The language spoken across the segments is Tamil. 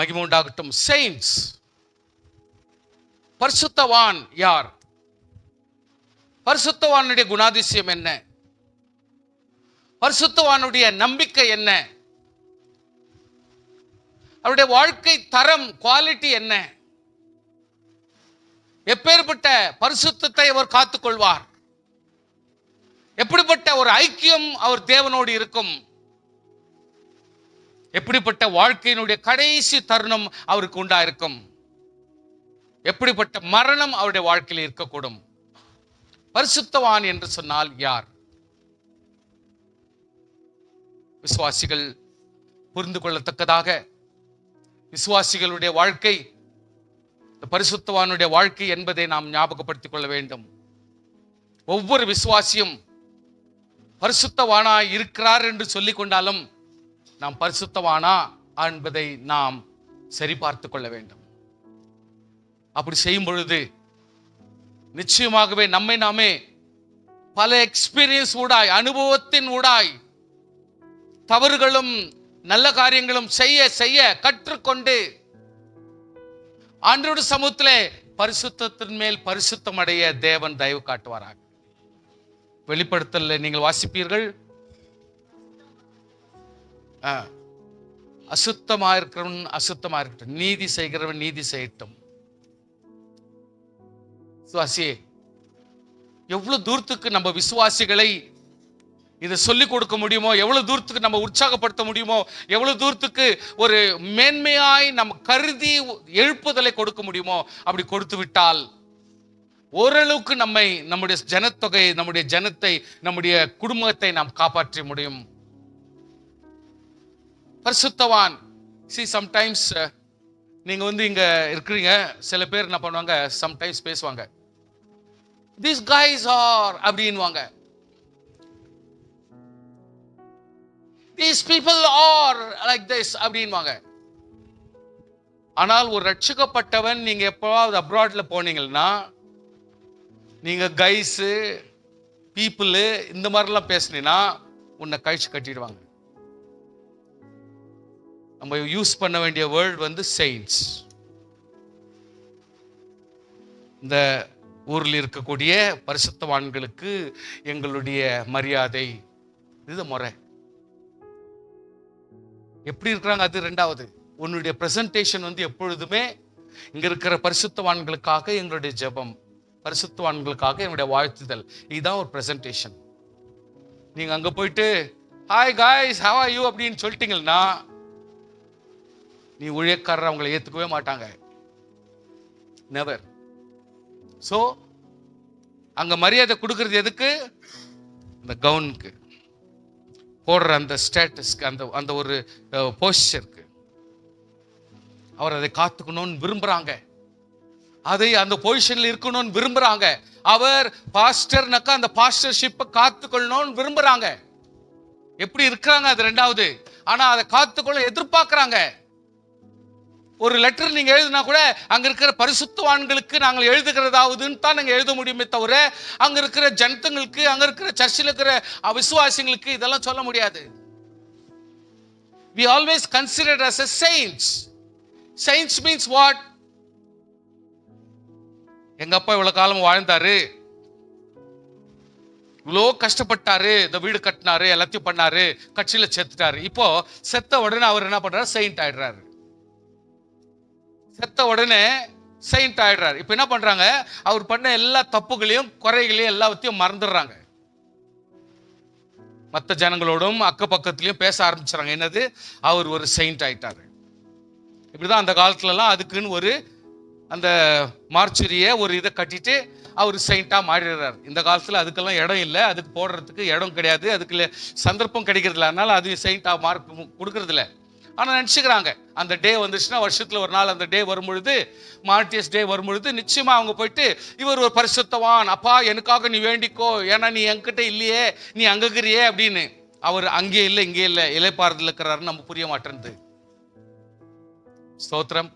மகிமை உண்டாகட்டும். செயின்ட்ஸ், பரிசுத்தவான் யார்? பரிசுத்தவானுடைய குணாதிசயம் என்ன? பரிசுத்தவானுடைய நம்பிக்கை என்ன? அவருடைய வாழ்க்கை தரம், குவாலிட்டி என்ன? எப்பேற்பட்ட பரிசுத்தத்தை அவர் காத்துக்கொள்வார்? எப்படிப்பட்ட ஒரு ஐக்கியம் அவர் தேவனோடு இருக்கும்? எப்படிப்பட்ட வாழ்க்கையினுடைய கடைசி தருணம் அவருக்கு உண்டாயிருக்கும்? எப்படிப்பட்ட மரணம் அவருடைய வாழ்க்கையில் இருக்கக்கூடும்? பரிசுத்தவான் என்று சொன்னால் யார்? விசுவாசிகள் புரிந்து கொள்ளத்தக்கதாக விசுவாசிகளுடைய வாழ்க்கை பரிசுத்தவானுடைய வாழ்க்கை என்பதை நாம் ஞாபகப்படுத்திக் கொள்ள வேண்டும். ஒவ்வொரு விசுவாசியும் பரிசுத்தவானாய் இருக்கிறார் என்று சொல்லிக் கொண்டாலும் நாம் பரிசுத்தவானா என்பதை நாம் சரிபார்த்து கொள்ள வேண்டும். அப்படி செய்யும் பொழுது நிச்சயமாகவே நம்மை நாமே பல எக்ஸ்பீரியன்ஸ் ஊடாய், அனுபவத்தின் ஊடாய் தவறுகளும் நல்ல காரியங்களும் செய்ய செய்ய கற்றுக்கொண்டு ஆண்டவருடைய சமூகத்திலே பரிசுத்தத்தின் மேல் பரிசுத்தம் அடைய தேவன் தயவு காட்டுவாராக. வெளிப்படுத்தல நீங்கள் வாசிப்பீர்கள், அசுத்தமா இருக்கிறவன் அசுத்தமா இருக்கட்டும், நீதி செய்கிறவன் நீதி செய்யட்டும். விசுவாசியே, எவ்வளவு தூரத்துக்கு நம்ம விசுவாசிகளை இதை சொல்லிக் கொடுக்க முடியுமோ, எவ்வளவு தூரத்துக்கு நம்ம உற்சாகப்படுத்த முடியுமோ, எவ்வளவு தூரத்துக்கு ஒரு மேன்மையாய் நம்ம கருதி எழுப்புதலை கொடுக்க முடியுமோ அப்படி கொடுத்து விட்டால் ஓரளவுக்கு நம்முடைய ஜனத்தொகை, நம்முடைய ஜனத்தை, நம்முடைய குடும்பத்தை நாம் காப்பாற்ற முடியும். பரிசுத்தவான். சம்டைம்ஸ் நீங்க இங்க இருக்கிறீங்க, சில பேர் என்ன பண்ணுவாங்க, சம்டைம்ஸ் பேசுவாங்க, these guys are அப்படின்வாங்க, these people are like this அப்படின்வாங்க. ஆனால் ஒரு ரட்சிக்கப்பட்டவன் நீங்க எப்பவாவது அப்ராட்ல போனீங்கன்னா நீங்க கைஸ் பீப்புள் இந்த மாதிரிலாம் பேசுனீங்கன்னா உன்னை கழிச்சு கட்டிடுவாங்க. நம்ம யூஸ் பண்ண வேண்டிய வேர்ட் வந்து செயின்ட்ஸ். இந்த ஊரில் இருக்கக்கூடிய பரிசுத்தவான்களுக்கு எங்களுடைய மரியாதை, இது முறை. எப்படி இருக்கிறாங்க அது ரெண்டாவது. உன்னுடைய பிரசன்டேஷன் வந்து எப்பொழுதுமே இங்க இருக்கிற பரிசுத்தவான்களுக்காக எங்களுடைய ஜெபம், பரிசுத்தவான்களுக்காக எங்களுடைய வாழ்த்துதல், இதுதான் ஒரு பிரசன்டேஷன். நீங்க அங்க போயிட்டு hi guys how are you அப்படின்னு சொல்லிட்டீங்கன்னா நீ ஊழியக்காரர் அவங்களை ஏத்துக்கவே மாட்டாங்க. நெவர். சோ அங்க மரியாதை கொடுக்கிறது எதுக்கு? இந்த கவுனுக்கு போடுற அந்த ஸ்டேட்டஸ்க்கு, அந்த ஒரு போஸ்டருக்கு. அவர் அதை காத்துக்கணும்னு விரும்புறாங்க, அதை அந்த பொசிஷன்ல இருக்கணும்னு விரும்புறாங்க. அவர் பாஸ்டர்னாக்கா அந்த பாஸ்டர்ஷிப்பை காத்துக்கொள்ளணும்னு விரும்புறாங்க. எப்படி இருக்கிறாங்க அது ரெண்டாவது. ஆனா அதை காத்துக்கொள்ள எதிர்பார்க்கிறாங்க. ஒரு லெட்டர் நீங்க எழுதுனா கூட அங்க இருக்கிற பரிசுத்தவான்களுக்கு நாங்கள் எழுதுகிறதாவதுன்னு தான் நாங்கள் எழுத முடியுமே தவிர அங்க இருக்கிற ஜனங்களுக்கு, அங்க இருக்கிற சர்ச்சில் இருக்கிற விசுவாசிகளுக்கு இதெல்லாம் சொல்ல முடியாது. We always considered as a saints. Saints means what? எங்க அப்பா இவ்வளவு காலம் வாழ்ந்தாரு, இவ்வளோ கஷ்டப்பட்டாரு, இந்த வீடு கட்டினாரு, எல்லாத்தையும் பண்ணாரு, கட்சியில செத்துட்டாரு. இப்போ செத்த உடனே அவர் என்ன பண்றாரு? செயின்ட் ஆயிடுறாரு. செத்த உடனே செயின்ட் ஆயிடுறாரு. இப்ப என்ன பண்றாங்க? அவர் பண்ண எல்லா தப்புகளையும் குறைகளையும் எல்லாத்தையும் மறந்துடுறாங்க. மற்ற ஜனங்களோடும் அக்க பக்கத்திலையும் பேச ஆரம்பிச்சாங்க. என்னது? அவர் ஒரு செயின்ட் ஆயிட்டாரு. இப்படிதான் அந்த காலத்துல எல்லாம் அதுக்குன்னு ஒரு அந்த மார்ச்சுரிய ஒரு இதை கட்டிட்டு அவர் செயின்ட்டா மாறிடுறாரு. இந்த காலத்துல அதுக்கெல்லாம் இடம் இல்லை, அதுக்கு போடுறதுக்கு இடம் கிடையாது, அதுக்கு சந்தர்ப்பம் கிடைக்கிறது இல்லை. அதனால அது செயின்ட்டா மார்க் கொடுக்கறது இல்லை. ஆனா நினைச்சுக்கிறாங்க அந்த டே வந்துச்சுன்னா, வருஷத்துல ஒரு நாள் அந்த டே வரும்பொழுது, மார்ட்டியஸ் டே வரும்பொழுது நிச்சயமா அவங்க போயிட்டு இவர் ஒரு பரிசுத்தவான், அப்பா எனக்காக நீ வேண்டிக்கோ, ஏன்னா நீ என்கிட்ட இல்லையே, நீ அங்ககிறியே அப்படின்னு. அவர் அங்கே இல்லை இங்கே இல்லை, இலைப்பாறுதல் இருக்கிறாருன்னு நம்ம புரிய மாட்டேன்து. ஸ்தோத்திரம்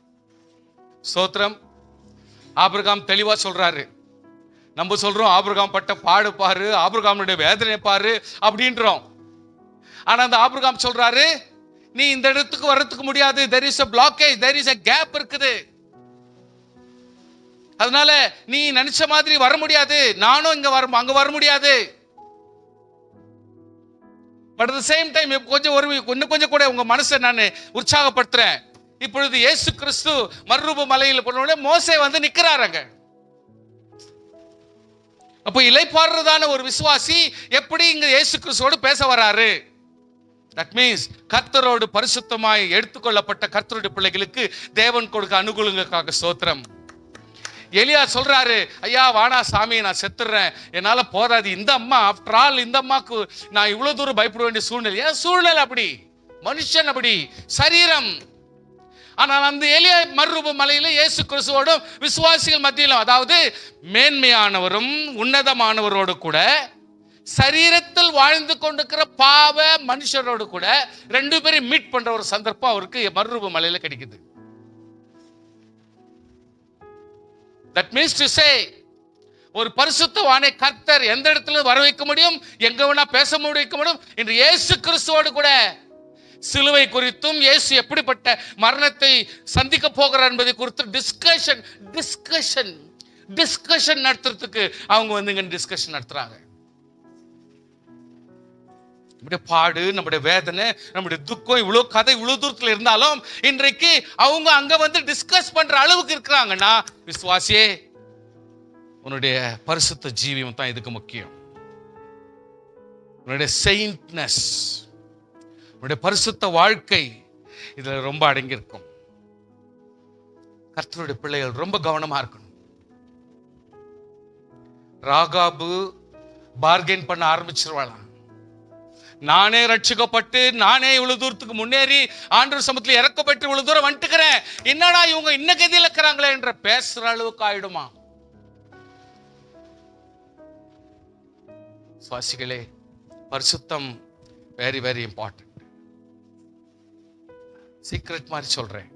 ஸ்தோத்திரம். ஆபிரகாம் தெளிவா சொல்றாரு. நம்ம சொல்றோம் ஆபிரகாம் பட்ட பாடு பாரு, ஆபிரகாமுடைய வேதனை பாரு அப்படின்றோம். ஆனா அந்த ஆபிரகாம் சொல்றாரு, நீ இந்த இடத்துக்கு வர்றதுக்கு முடியாது. there is a blockage, there is a gap இருக்குது. அதனால நீ நினைச்ச மாதிரி வர முடியாது. நானும் அங்க வர முடியாது. But at the same time கொஞ்சம் கூட உங்க மனசை நான் உற்சாகப்படுத்துறேன். இப்பொழுது இயேசு கிறிஸ்து மறுரூப மலையில் போனோட மோசே வந்து நிக்கிறாருங்க. அப்ப இளைப்பாறுறதான ஒரு விசுவாசி எப்படி இங்க இயேசு கிறிஸ்துவோடு பேச வராரு? தட் மீன்ஸ் கர்த்தரோடு பரிசுத்தமாய் எடுத்துக்கொள்ளப்பட்ட கர்த்தருடைய பிள்ளைகளுக்கு தேவன் கொடுக்க அனுகூலங்களுக்காக ஸ்தோத்திரம். எலியா சொல்றாரு, ஐயா வானா சாமி, நான் செத்துறேன், என்னால போதாது. இந்த அம்மா ஆஃப்டர் ஆல், இந்த அம்மாக்கு நான் இவ்வளவு தூரம் பயப்பட வேண்டிய சூழ்நிலை. ஏன் சூழ்நிலை அப்படி, மனுஷன் அப்படி, சரீரம். ஆனால் அந்த எலியா மறுரூப மலையில இயேசு கிறிஸ்துவோடும் விசுவாசிகள் மத்தியிலும், அதாவது மேன்மையானவரும் உன்னதமானவரோடு கூட சரீரத்தில் வாழ்ந்து கொண்டிருக்கிற பாவ மனுஷரோடு கூட ரெண்டு பேரும் மீட் பண்ற ஒரு சந்தர்ப்பம் அவருக்கு மறுரூப மலையில கிடைக்குது. That means to say, ஒரு பரிசுத்தவானை கர்த்தர் எந்த இடத்துல வர வைக்க முடியும், எங்க வேணா பேச வைக்க முடியும். இன்று இயேசு கிறிஸ்துவோடு கூட சிலுவை குறித்தும் இயேசு எப்படிப்பட்ட மரணத்தை சந்திக்க போகிறார் என்பதை குறித்து டிஸ்கஷன் நடத்துறதுக்கு அவங்க வந்து இங்க டிஸ்கஷன் நடத்துறாங்க. நம்முடைய பாடு, நம்முடைய வேதனை, நம்முடைய துக்கம், இவ்வளவு கதை இவ்வளவு தூரத்துல இருந்தாலும் இன்றைக்கு அவங்க அங்க வந்து டிஸ்கஸ் பண்ற அளவுக்கு இருக்கிறாங்கன்னா, விசுவாசியே உன்னுடைய பரிசுத்த ஜீவியம் தான் இதுக்கு முக்கியம். உன்னுடைய செயின்ட்னஸ், உன்னுடைய பரிசுத்த வாழ்க்கை இதுல ரொம்ப அடங்கி இருக்கும். கர்த்தருடைய பிள்ளைகள் ரொம்ப கவனமா இருக்கணும். ராகாபு பார்கெயின் பண்ண ஆரம்பிச்சிருவாளாம். நானே ரட்சிக்கப்பட்டு நானே இவ்வளவு தூரத்துக்கு முன்னேறி ஆண்டவர் சமூகத்தில் இறக்கப்பட்டு இவ்வளவு தூரம் வந்துட்டுக்கிறேன், என்னடா இவங்க இன்ன கதியில இருக்கிறாங்களே என்ற பேசுற அளவுக்கு ஆயிடுமா? சுவாசிகளே, பரிசுத்தம் வெரி வெரி இம்பார்ட்டன்ட். சீக்ரெட் மாதிரி சொல்றேன்.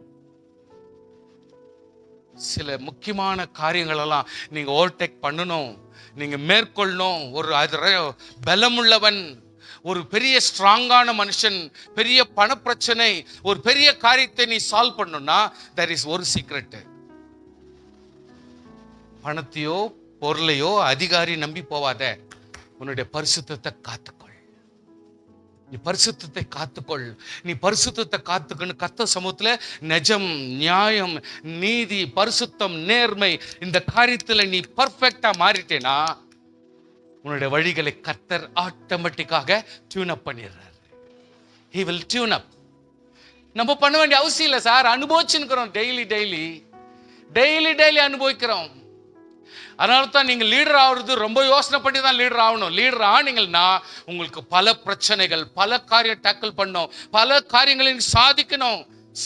சில முக்கியமான காரியங்கள் எல்லாம் நீங்க ஓவர்டேக் பண்ணணும், நீங்க மேற்கொள்ளணும். ஒரு பலமுள்ளவன், ஒரு பெரிய ஸ்ட்ராங்கான மனுஷன், பெரிய பண பிரச்சனை, ஒரு பெரிய காரியத்தை நீ சால்வ் பண்ணணும்னா there is ஒரு சீக்ரெட். பணத்தையோ பொருளையோ அதிகாரி நம்பி போவாத. உன்னுடைய பரிசுத்தத்தை காத்துக்கொள். நீ பரிசுத்தத்தை காத்துக்கொள். நீ பரிசுத்தத்தை காத்துக்கணும். கர்த்தர் சமூகத்துல நிஜம், நியாயம், நீதி, பரிசுத்தம், நேர்மை, இந்த காரியத்துல நீ பர்ஃபெக்டா மாறிட்டேனா உன்னுடைய வழிகளை கர்த்தர் ஆட்டோமேட்டிக்காக டியூன் அப் பண்ணிடுறாரு. he will tune up. நம்ம பண்ண வேண்டிய அவசியம் இல்லை சார். அனுபவிச்சுக்கிறோம். டெய்லி அனுபவிக்கிறோம். அதனால தான் நீங்க லீடர் ஆகுறது ரொம்ப யோசனை பண்ணி தான் லீடர் ஆகணும். லீடர் ஆனீங்கன்னா உங்களுக்கு பல பிரச்சனைகள், பல காரியம் டேக்கிள் பண்ணும், பல காரியங்களை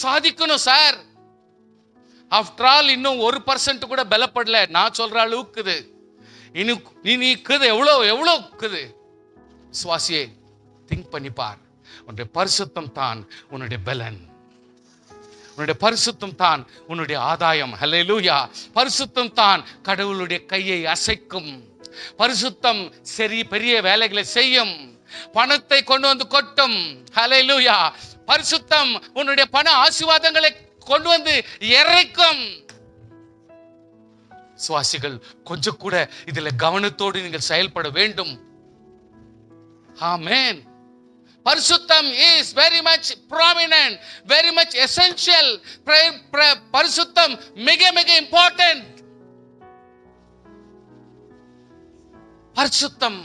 சாதிக்கணும் சார். ஆஃப்டர் ஆல் இன்னும் 1% கூட பலப்படல. நான் சொல்ற அளவுக்கு எவ்வளோ இருக்குது. சுவாசியே, திங்க் பண்ணி பார். உன்னுடைய பரிசுத்தம் தான் உன்னுடைய பலன். உன்னுடைய பரிசுத்தம் தான் உன்னுடைய ஆதாயம். ஹல்லேலூயா. பரிசுத்தம் தான் கடவுளுடைய கையை அசைக்கும். பரிசுத்தம் சரி பெரிய வேலைகளை செய்யும். பணத்தை கொண்டு வந்து கொட்டும். ஹல்லேலூயா. பரிசுத்தம் உன்னுடைய பண ஆசீர்வாதங்களை கொண்டு வந்து இறைக்கும். சுவாசிகள், கொஞ்சம் கூட இதுல கவனத்தோடு நீங்கள் செயல்பட வேண்டும். ஆமென். பரிசுத்தம் is very much prominent, very much essential. பரிசுத்தம் மிக மிக இம்பார்ட்டன்ட். பரிசுத்தம்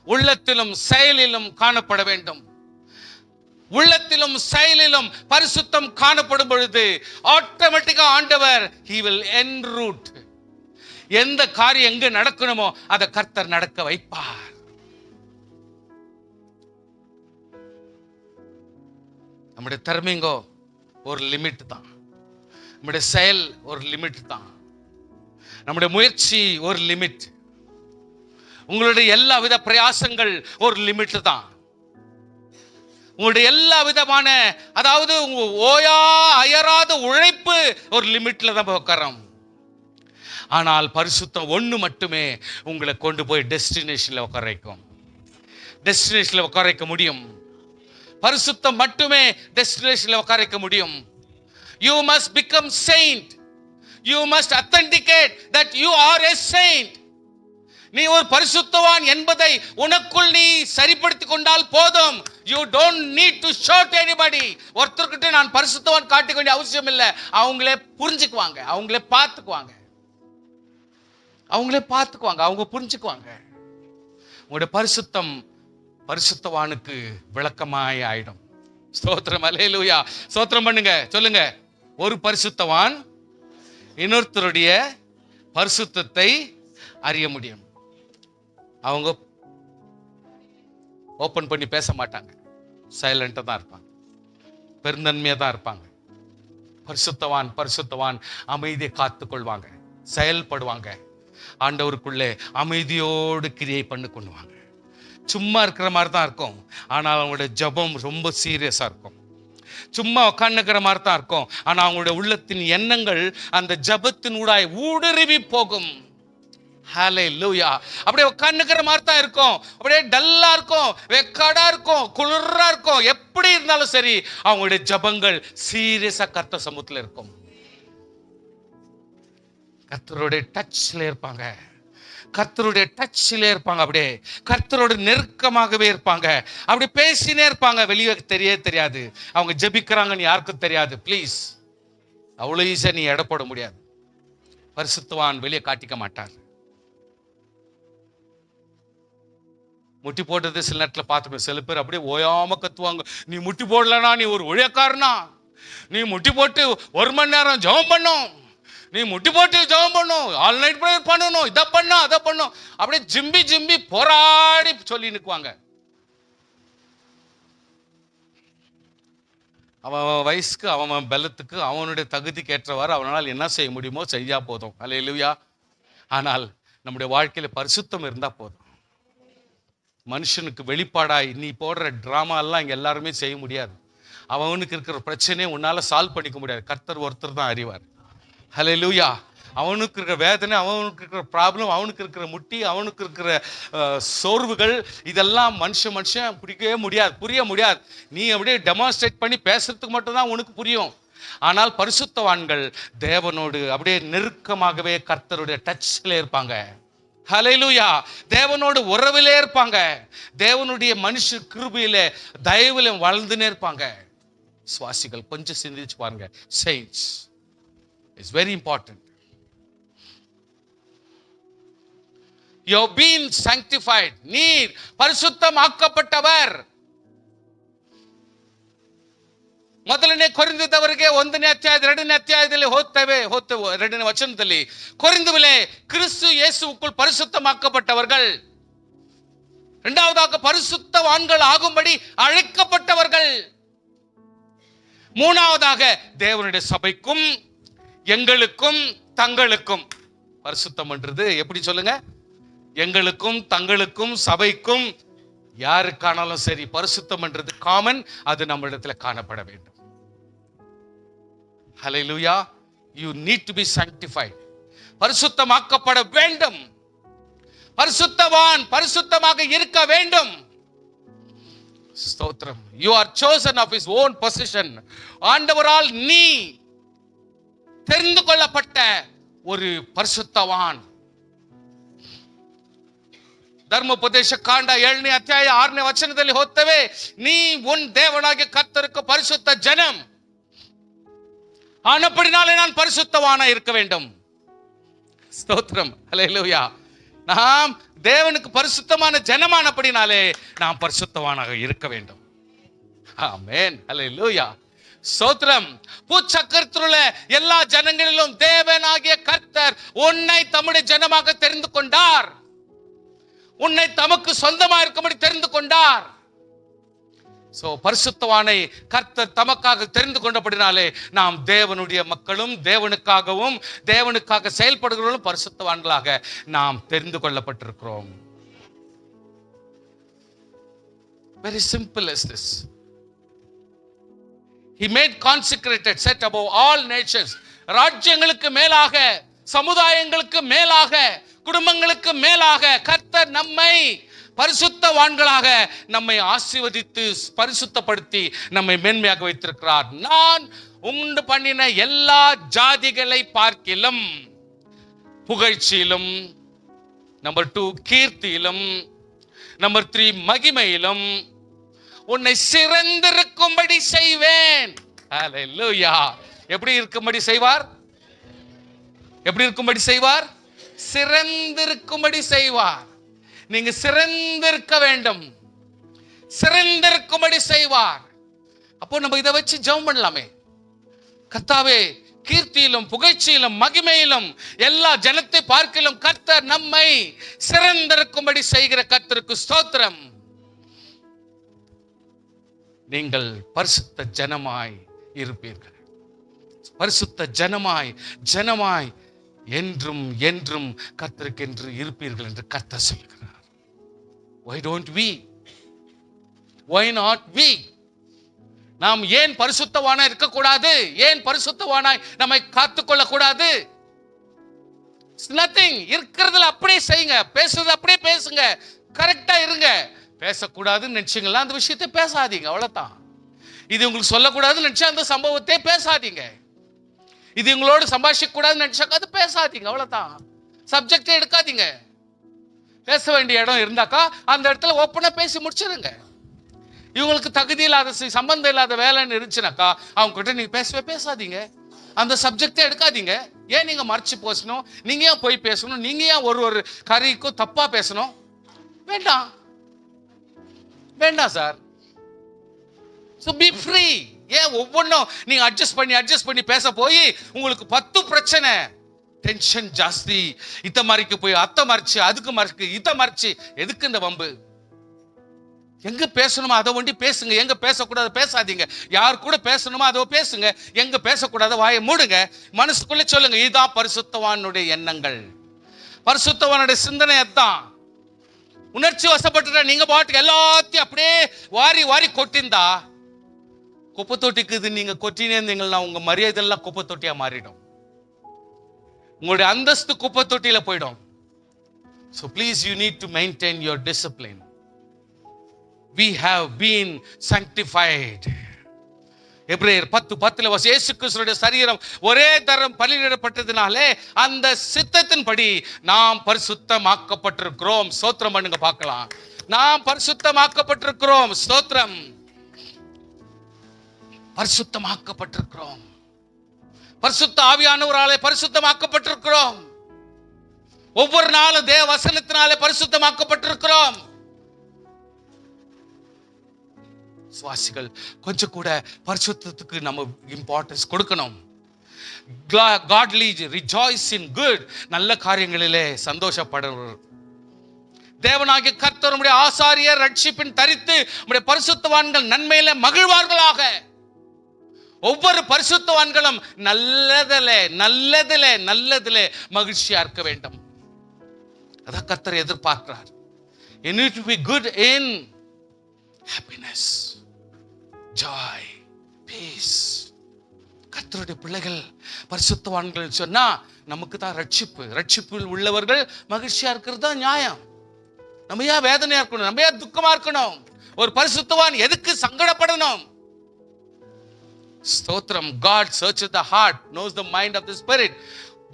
உள்ளத்திலும் செயலிலும் காணப்பட வேண்டும். உள்ளத்திலும் செயலிலும் பரிசுத்தம் காணப்படும் பொழுது ஆட்டோமேட்டிக்கா ஆண்டவர் he will enroot. எந்த காரியம் எங்க நடக்கணுமோ அதை கர்த்தர் நடக்க வைப்பார். நம்முடைய திறமைங்கோ ஒரு லிமிட் தான். நம்முடைய செயல் ஒரு லிமிட் தான். நம்முடைய முயற்சி ஒரு லிமிட். உங்களுடைய எல்லா வித பிரயாசங்கள் ஒரு லிமிட் தான். உங்களுடைய எல்லா விதமான, அதாவது ஓயா அயராத உழைப்பு ஒரு லிமிட்ல தான் உட்காரோம். ஆனால் பரிசுத்தம் ஒண்ணு மட்டுமே உங்களை கொண்டு போய் டெஸ்டினேஷன்ல உட்கார வைக்கும். டெஸ்டினேஷன்ல உட்கார வைக்க முடியும். பரிசுத்தம் மட்டுமே டெஸ்டினேஷன்ல உட்கார வைக்க முடியும். You must become saint. You must authenticate that you are a saint. நீ ஒரு பரிசுத்தவான் என்பதை உனக்குள் நீ சரிப்படுத்திக் கொண்டால் போதும். You don't need to show to anybody. ஒருத்தர்கிட்ட நான் பரிசுத்தவான் காட்டிக்க வேண்டிய அவசியம் இல்லை. அவங்களே புரிஞ்சுக்குவாங்க, அவங்களே பார்த்துக்குவாங்க, அவங்க புரிஞ்சுக்குவாங்க. உங்களுடைய பரிசுத்தம் பரிசுத்தவானுக்கு விளக்கமாய் ஆயிடும். ஸ்தோத்திரம், அல்லேலூயா. ஸ்தோத்திரம் பண்ணுங்க, சொல்லுங்க. ஒரு பரிசுத்தவான் இன்னொருத்தருடைய பரிசுத்தத்தை அறிய முடியும். அவங்க ஓபன் பண்ணி பேச மாட்டாங்க, சைலண்டா தான் இருப்பாங்க, பெருந்தன்மையா தான் இருப்பாங்க. பரிசுத்தவான் அமைதியை காத்துக் கொள்வாங்க, செயல்படுவாங்க, ஆண்டவருக்குள்ளே அமைதியோடு கிரியை பண்ணி கொள்வாங்க. சும்மா இருக்கிற மாதிரி தான் இருக்கும், ஆனால் அவங்களுடைய ஜெபம் ரொம்ப சீரியஸா இருக்கும். சும்மா உட்கார்ந்துக்கிற மாதிரி தான் இருக்கும், ஆனா அவங்களுடைய உள்ளத்தின் எண்ணங்கள் அந்த ஜெபத்தின் ஊடாய் ஊடுருவி போகும். ஹல்லேலூயா. அப்படியே உட்கார்ந்துக்கிற மாதிரி தான் இருக்கும், அப்படியே டல்லா இருக்கும், வெக்காடா இருக்கும், குளிரா இருக்கும். எப்படி இருந்தாலும் சரி, அவங்களுடைய ஜெபங்கள் சீரியஸா கர்த்தர் சமூகத்தில் இருக்கும். கர்த்தருடைய டச்ல இருப்பாங்க, அப்படியே கர்த்தரோட நெருக்கமாகவே இருப்பாங்க. அப்படி பேசினே இருப்பாங்க, வெளியே தெரியாது அவங்க ஜெபிக்கிறாங்கன்னு யாருக்கும் தெரியாது. ப்ளீஸ், அவ்வளவு ஈஸியா நீ எடை போட முடியாது. பரிசுத்தவான் வெளியே காட்டிக்க மாட்டார். முட்டி போட்டது சில நேரத்தில் பார்த்துப்பேன். சில பேர் அப்படியே ஓயாம கத்துவாங்க, நீ முட்டி போடலனா நீ ஒரு ஒழியக்காரனா, நீ முட்டி போட்டு 1 மணி நேரம் ஜெபம் பண்ணும், நீ முட்டி போட்டு ஜெபம் பண்ணும், ஆல் நைட் ப்ரேயர் பண்ணணும், இதை பண்ணும் அதை பண்ணும், அப்படியே ஜிம்பி போராடி சொல்லி நிற்குவாங்க. அவன் வயசுக்கு, அவன் பலத்துக்கு, அவனுடைய தகுதிக்கு ஏற்றவாறு அவனால் என்ன செய்ய முடியுமோ செய்யா போதும். அல்லேலூயா. ஆனால் நம்முடைய வாழ்க்கையில பரிசுத்தம் இருந்தா போதும். மனுஷனுக்கு வெளிப்பாடாய் நீ போடுற டிராமா எல்லாம் இங்க எல்லாருமே செய்ய முடியாது. அவனுக்கு இருக்கிற பிரச்சனையை உன்னால சால்வ் பண்ணிக்க முடியாது. கர்த்தர் ஒருத்தர் தான் அறிவார். ஹல்லேலூயா. அவனுக்கு இருக்கிற வேதனை, அவனுக்கு இருக்கிற ப்ராப்ளம், அவனுக்கு இருக்கிற முட்டி, அவனுக்கு இருக்கிற சோர்வுகள், இதெல்லாம் மனுஷன் புரிய முடியாது. நீ அப்படியே டெமான்ஸ்ட்ரேட் பண்ணி பேசுறதுக்கு மட்டும்தான் உனக்கு புரியும். ஆனால் பரிசுத்தவான்கள் தேவனோடு அப்படியே நெருக்கமாகவே கர்த்தருடைய டச்ல இருப்பாங்க. ஹல்லேலூயா. தேவனோடு உறவிலே இருப்பாங்க, தேவனுடைய மனுஷ கிருபையில தயவுல வாழ்ந்துனே இருப்பாங்க. சுவாசிகள் கொஞ்சம் சிந்திச்சு பாருங்க. saints is very important. you have been sanctified. நீர் பரிசுத்தமாக்கப்பட்டவர். ಮೊದಲನೇ ಕೊರಿಂದದವರಿಗೆ 1ನೇ ಅಧ್ಯಾಯ 2ನೇ ಅಧ್ಯಾಯದಲ್ಲಿ ಓದ್ತೇವೆ 2ನೇ ವಚನದಲ್ಲಿ, ಕೊರಿಂದುவிலே கிறிஸ்து இயேசுவுக்குள் பரிசுத்தமாக்கப்பட்டவர்கள், இரண்டாவதாக பரிசுத்தவான்கள் ஆகும்படி அழைக்கப்பட்டவர்கள், மூணாவதாக தேவனுடைய சபைக்கும் எங்களுக்கும் தங்களுக்கும். பரிசுத்தம் என்றது எப்படி சொல்லுங்க? எங்களுக்கும் தங்களுக்கும் சபைக்கும் யாருக்கானாலும் சரி, பரிசுத்தம் என்றது காமன், அது நம்மிடத்துல காணப்பட வேண்டும். ஹல்லேலூயா. you need to be sanctified. பரிசுத்தமாக்கப்பட வேண்டும். பரிசுத்தவான் பரிசுத்தமாக இருக்க வேண்டும். ஸ்தோத்திரம். you are chosen of his own possession. ஆண்டவரால் நீ தெரிந்து கொள்ளப்பட்ட ஒரு பரிசுத்தவான். ಧರ್ಮೋಪದೇಶ ಕಾಂಡ 7ನೇ ಅಧ್ಯಾಯ 6ನೇ ವಚನದಲ್ಲಿ ಓದ್ತೇವೆ, ನೀ உன் தேவனாகிய கர்த்தருக்கு பரிசுத்த ஜனம், ஆனபடினாலே நான் பரிசுத்தவானா இருக்க வேண்டும். ஸ்தோத்திரம். ஹல்லேலூயா. நாம் தேவனுக்கு பரிசுத்தமான ஜனமானபடினாலே நாம் பரிசுத்தவானாக இருக்க வேண்டும். ஆமென். ஹல்லேலூயா. ஸ்தோத்திரம். பூச்சக்கரத்திலுள்ள எல்லா ஜனங்களிலும் தேவனாகிய கர்த்தர் உன்னை தம்முடைய ஜனமாக தெரிந்து கொண்டார், உன்னை தமக்கு சொந்தமாக இருக்கும்படி தெரிந்து கொண்டார். பரிசுத்தவானை கர்த்தர் தமக்காக தெரிந்து கொண்டபடினாலே நாம் தேவனுடைய மக்களும் தேவனுக்காக செயல்படுகிறவர்களும் பரிசுத்தவான்களாக நாம் தெரிந்து கொள்ளப்பட்டிருக்கிறோம். Very simple as this. He made consecrated, set above all nations. ராஜ்யங்களுக்கு மேலாக, சமுதாயங்களுக்கு மேலாக, குடும்பங்களுக்கு மேலாக கர்த்தர் நம்மை பரிசுத்தவான்களாக நம்மை ஆசீர்வதித்து பரிசுத்தப்படுத்தி நம்மை மேன்மையாக வைத்திருக்கிறார். நான் உண்டு பண்ணின எல்லா ஜாதிகளை பார்க்கிலும் புகழ்ச்சியிலும், நம்பர் 2 கீர்த்தியிலும், நம்பர் 3 மகிமையிலும் உன்னை சிறந்திருக்கும்படி செய்வேன். ஹல்லேலூயா. எப்படி இருக்கும்படி செய்வார்? எப்படி இருக்கும்படி செய்வார்? சிறந்திருக்கும்படி செய்வார். நீங்க சிறந்திருக்க வேண்டும், சிறந்திருக்கும்படி செய்வார். அப்போ நம்ம இதை வச்சு ஜெபம் பண்ணலாமே. கர்த்தாவே, கீர்த்தியிலும் புகழ்ச்சியிலும் மகிமையிலும் எல்லா ஜனத்தை பார்க்கிலும் கர்த்தர் நம்மை சிறந்திருக்கும்படி செய்கிற கர்த்தருக்கு ஸ்தோத்திரம். நீங்கள் பரிசுத்த ஜனமாய் இருப்பீர்கள். பரிசுத்த ஜனமாய் ஜனமாய் என்றும் என்றும் கர்த்தருக்கென்று இருப்பீர்கள் என்று கர்த்தர் சொல்கிறார். Why don't we? Why not we? நாம் ஏன் பரிசுத்தவானாய் இருக்கக்கூடாது? ஏன் பரிசுத்தவானாய் நம்மை காத்துக்கொள்ள கூடாது? நத்திங். இருக்கிறதுல அப்படியே செய்யுங்க, பேசுறது அப்படியே பேசுங்க, கரெக்டா இருங்க. பேசக்கூடாதுன்னு நினைச்சீங்களா அந்த விஷயத்தை பேசாதீங்க, அவ்வளவுதான். இது உங்களுக்கு சொல்லக்கூடாதுன்னு நினைச்சா அந்த சம்பவத்தை பேசாதீங்க. இது உங்களோடு சம்பாஷிக்க கூடாதுன்னு நினைச்சாக்கா அது பேசாதீங்க, அவ்வளவுதான். சப்ஜெக்டே எடுக்காதீங்க. பேச வேண்டிய இடம் இருந்தாக்கா அந்த இடத்துல ஓப்பனா பேசி முடிச்சிருங்க. இவங்களுக்கு தகுதி இல்லாத சம்பந்தம் இல்லாத வேலைன்னு இருந்துச்சுனாக்கா அவங்க கிட்ட நீங்க பேசவே பேசாதீங்க, அந்த சப்ஜெக்டே எடுக்காதீங்க. ஏன் நீங்க மறைச்சு பேசணும்? நீங்க ஏன் போய் பேசணும்? நீங்க ஏன் ஒரு காரியக்கும் தப்பா பேசணும்? வேண்டாம், வேண்டாம் சார். So be free. ஏன் ஒவ்வொன்றும் நீங்க அட்ஜஸ்ட் பண்ணி பேச போய் உங்களுக்கு 10 பிரச்சனை, டென்ஷன் ஜாஸ்தி. இத்த மறைக்கு போய் அத்தை மறைச்சு, அதுக்கு மறைச்சு, இத்த மறைச்சு, எதுக்கு இந்த வம்பு? எங்க பேசணுமோ அதை ஒண்டி பேசுங்க, எங்க பேசக்கூடாது பேசாதீங்க. யார் கூட பேசணுமோ அதை பேசுங்க, எங்க பேசக்கூடாத வாயை மூடுங்க. மனசுக்குள்ள சொல்லுங்க, இதுதான் பரிசுத்தவானுடைய எண்ணங்கள், பரிசுத்தவானுடைய சிந்தனை. அதுதான். உணர்ச்சி வசப்பட்டுட்டா நீங்க பாட்டுக்கு எல்லாத்தையும் அப்படியே வாரி வாரி கொட்டிந்தா குப்பை தொட்டிக்குது. நீங்க கொட்டினே இருந்தீங்கன்னா உங்க மரியாதை எல்லாம் குப்பை தொட்டியா மாறிடும், உங்களுடைய அந்தஸ்து குப்பை தொட்டியில போயிடும். So please, you need to maintain your discipline. We have been sanctified. எபிரேயர் 10:10 இயேசு கிறிஸ்துவின் சரீரம் ஒரே தரம் பலியிடப்பட்டதினாலே அந்த சித்தத்தின்படி நாம் பரிசுத்தமாக்கப்பட்டிருக்கிறோம். ஸ்தோத்திரம் பண்ணுங்க பார்க்கலாம். நாம் பரிசுத்தமாக்கப்பட்டிருக்கிறோம். ஸ்தோத்திரம். பரிசுத்தமாக்கப்பட்டிருக்கிறோம். பரிசுத்த ஆவியானவராலே பரிசுத்தமாக்கப்பட்டிருக்கிறோம். ஒவ்வொரு நாளும் தேவ வசனத்தினாலே பரிசுத்தமாக்கப்பட்டிருக்கிறோம். சுவாசிகள் கொஞ்சம் கூட பரிசுத்தத்துக்கு நம்ம இம்பார்ட்டன்ஸ் கொடுக்கணும். Godly rejoice in good. நல்ல காரியங்களிலே சந்தோஷப்படுவர். தேவனாகிய கர்த்தர் நம்முடைய ஆசாரியர் ரட்சிப்பின் தரித்து நம்முடைய பரிசுத்தவான்கள் நன்மையில மகிழ்வார்களாக. ஒவ்வொரு பரிசுத்தவான்களும் நல்லதிலே மகிழ்ச்சியா இருக்க வேண்டும். அதான் கர்த்தர் எதிர்பார்க்கிறார். You need to be good in happiness, joy, peace. கர்த்தருடைய பிள்ளைகள் பரிசுத்தவான்கள் சொன்னா நமக்கு தான் ரட்சிப்பில் உள்ளவர்கள் மகிழ்ச்சியா இருக்கிறது தான் நியாயம். நம்ம ஏன் வேதனையா இருக்கணும்? நம்ம ஏன் துக்கமா இருக்கணும்? ஒரு பரிசுத்தவான் எதுக்கு சங்கடப்படணும்? ஸ்தோத்திரம். God searches the heart, knows the mind of the spirit.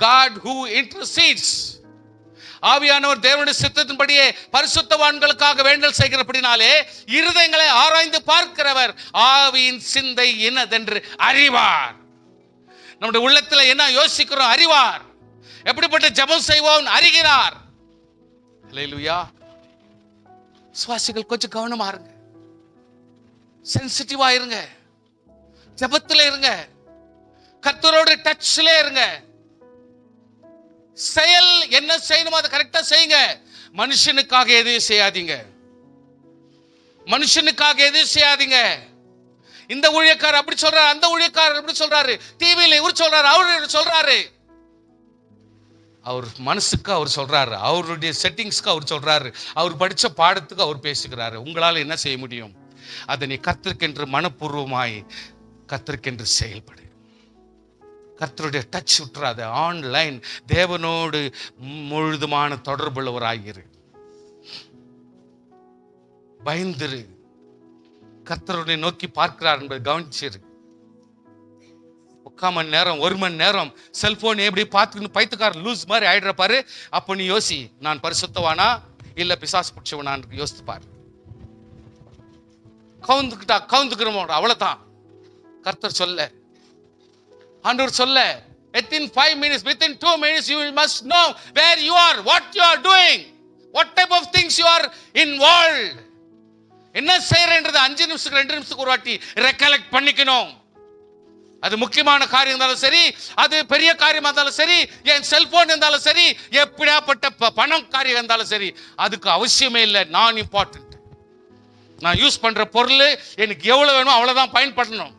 God who intercedes. ஆவியானவர் தேவனுடைய சித்தத்தின்படியே பரிசுத்தவான்களுக்காக வேண்டல் செய்கிறபடினாலே இருதயங்களை ஆராய்ந்து பார்க்கிறவர் ஆவியின் சிந்தை என்னதென்று அறிவார். நம்முடைய உள்ளத்துல என்ன யோசிக்கிறோம் அறிவார். எப்படிப்பட்ட ஜெபம் செய்வோம் அறிகிறார். ஹல்லேலூயா. சுவாசிகள் கொஞ்சம் கவனமா இருங்க, சென்சிட்டிவா இருங்க, ஜெபத்துல இருங்க, கர்த்தரோட டச்ல இருங்க. செயல் என்ன செய்யணுமோ அதை கரெக்டா செய்யுங்க. மனுஷனுக்காக எதையும் செய்யாதீங்க, மனுஷனுக்காக எதையும் செய்யாதீங்க. இந்த ஊழியக்காரர் அப்படி சொல்றாரு, அந்த ஊழியக்காரர் அப்படி சொல்றாரு, டிவியில இவர் சொல்றாரு, அவரு சொல்றாரு. அவர் மனசுக்கு அவர் சொல்றாரு, அவருடைய செட்டிங்ஸ்க்கு அவர் சொல்றாரு, அவர் படிச்ச பாடத்துக்கு அவர் பேசுகிறாரு. உங்களால் என்ன செய்ய முடியும்? அதை நீ கர்த்தருக்கென்று மனப்பூர்வமாய் கர்த்தருக்கென்று செயல்படு. கர்த்தருடைய டச் விட்டுறாத. ஆன்லைன் தேவனோடு முழுதுமான தொடர்புள்ளவராயிரு. பயந்துரு. கர்த்தருடைய நோக்கி பார்க்கிறார் என்பதை கவனிச்சிரு. 3/4 மணி நேரம் 1 மணி நேரம் செல்போன் எப்படி பார்த்துக்கணும் பைத்துக்கார லூஸ் மாதிரி ஆயிடுற பாரு. அப்போ நீ யோசி, நான் பரிசுத்தவானா இல்ல பிசாசு பிடிச்சவனான்னு யோசித்து பாரு. கவுந்துக்கிறோம் அவ்வளவுதான். கர்த்தர் சொல்ல, ஆண்டவர் சொல்ல, within 5 minutes, within 2 minutes you must know where you are, what you are doing, what type of things you are involved. என்ன செய்யறேன்றது 5 நிமிஷத்துக்கு 2 நிமிஷத்துக்கு ஒரு வாட்டி ரெக்கலெக்ட் பண்ணிக்கணும். அது முக்கியமான காரியம் இருந்தாலும் சரி, அது பெரிய காரியமா இருந்தாலும் சரி, என் செல்போன் இருந்தாலும் சரி, எப்படியாப்பட்ட பணம் காரியம் இருந்தாலும் சரி, அதுக்கு அவசியமே இல்லை. நான் இம்பார்ட்டன்ட். நான் யூஸ் பண்ற பொருள் எனக்கு எவ்வளவு வேணுமோ அவ்வளவுதான் பயன்படணும்.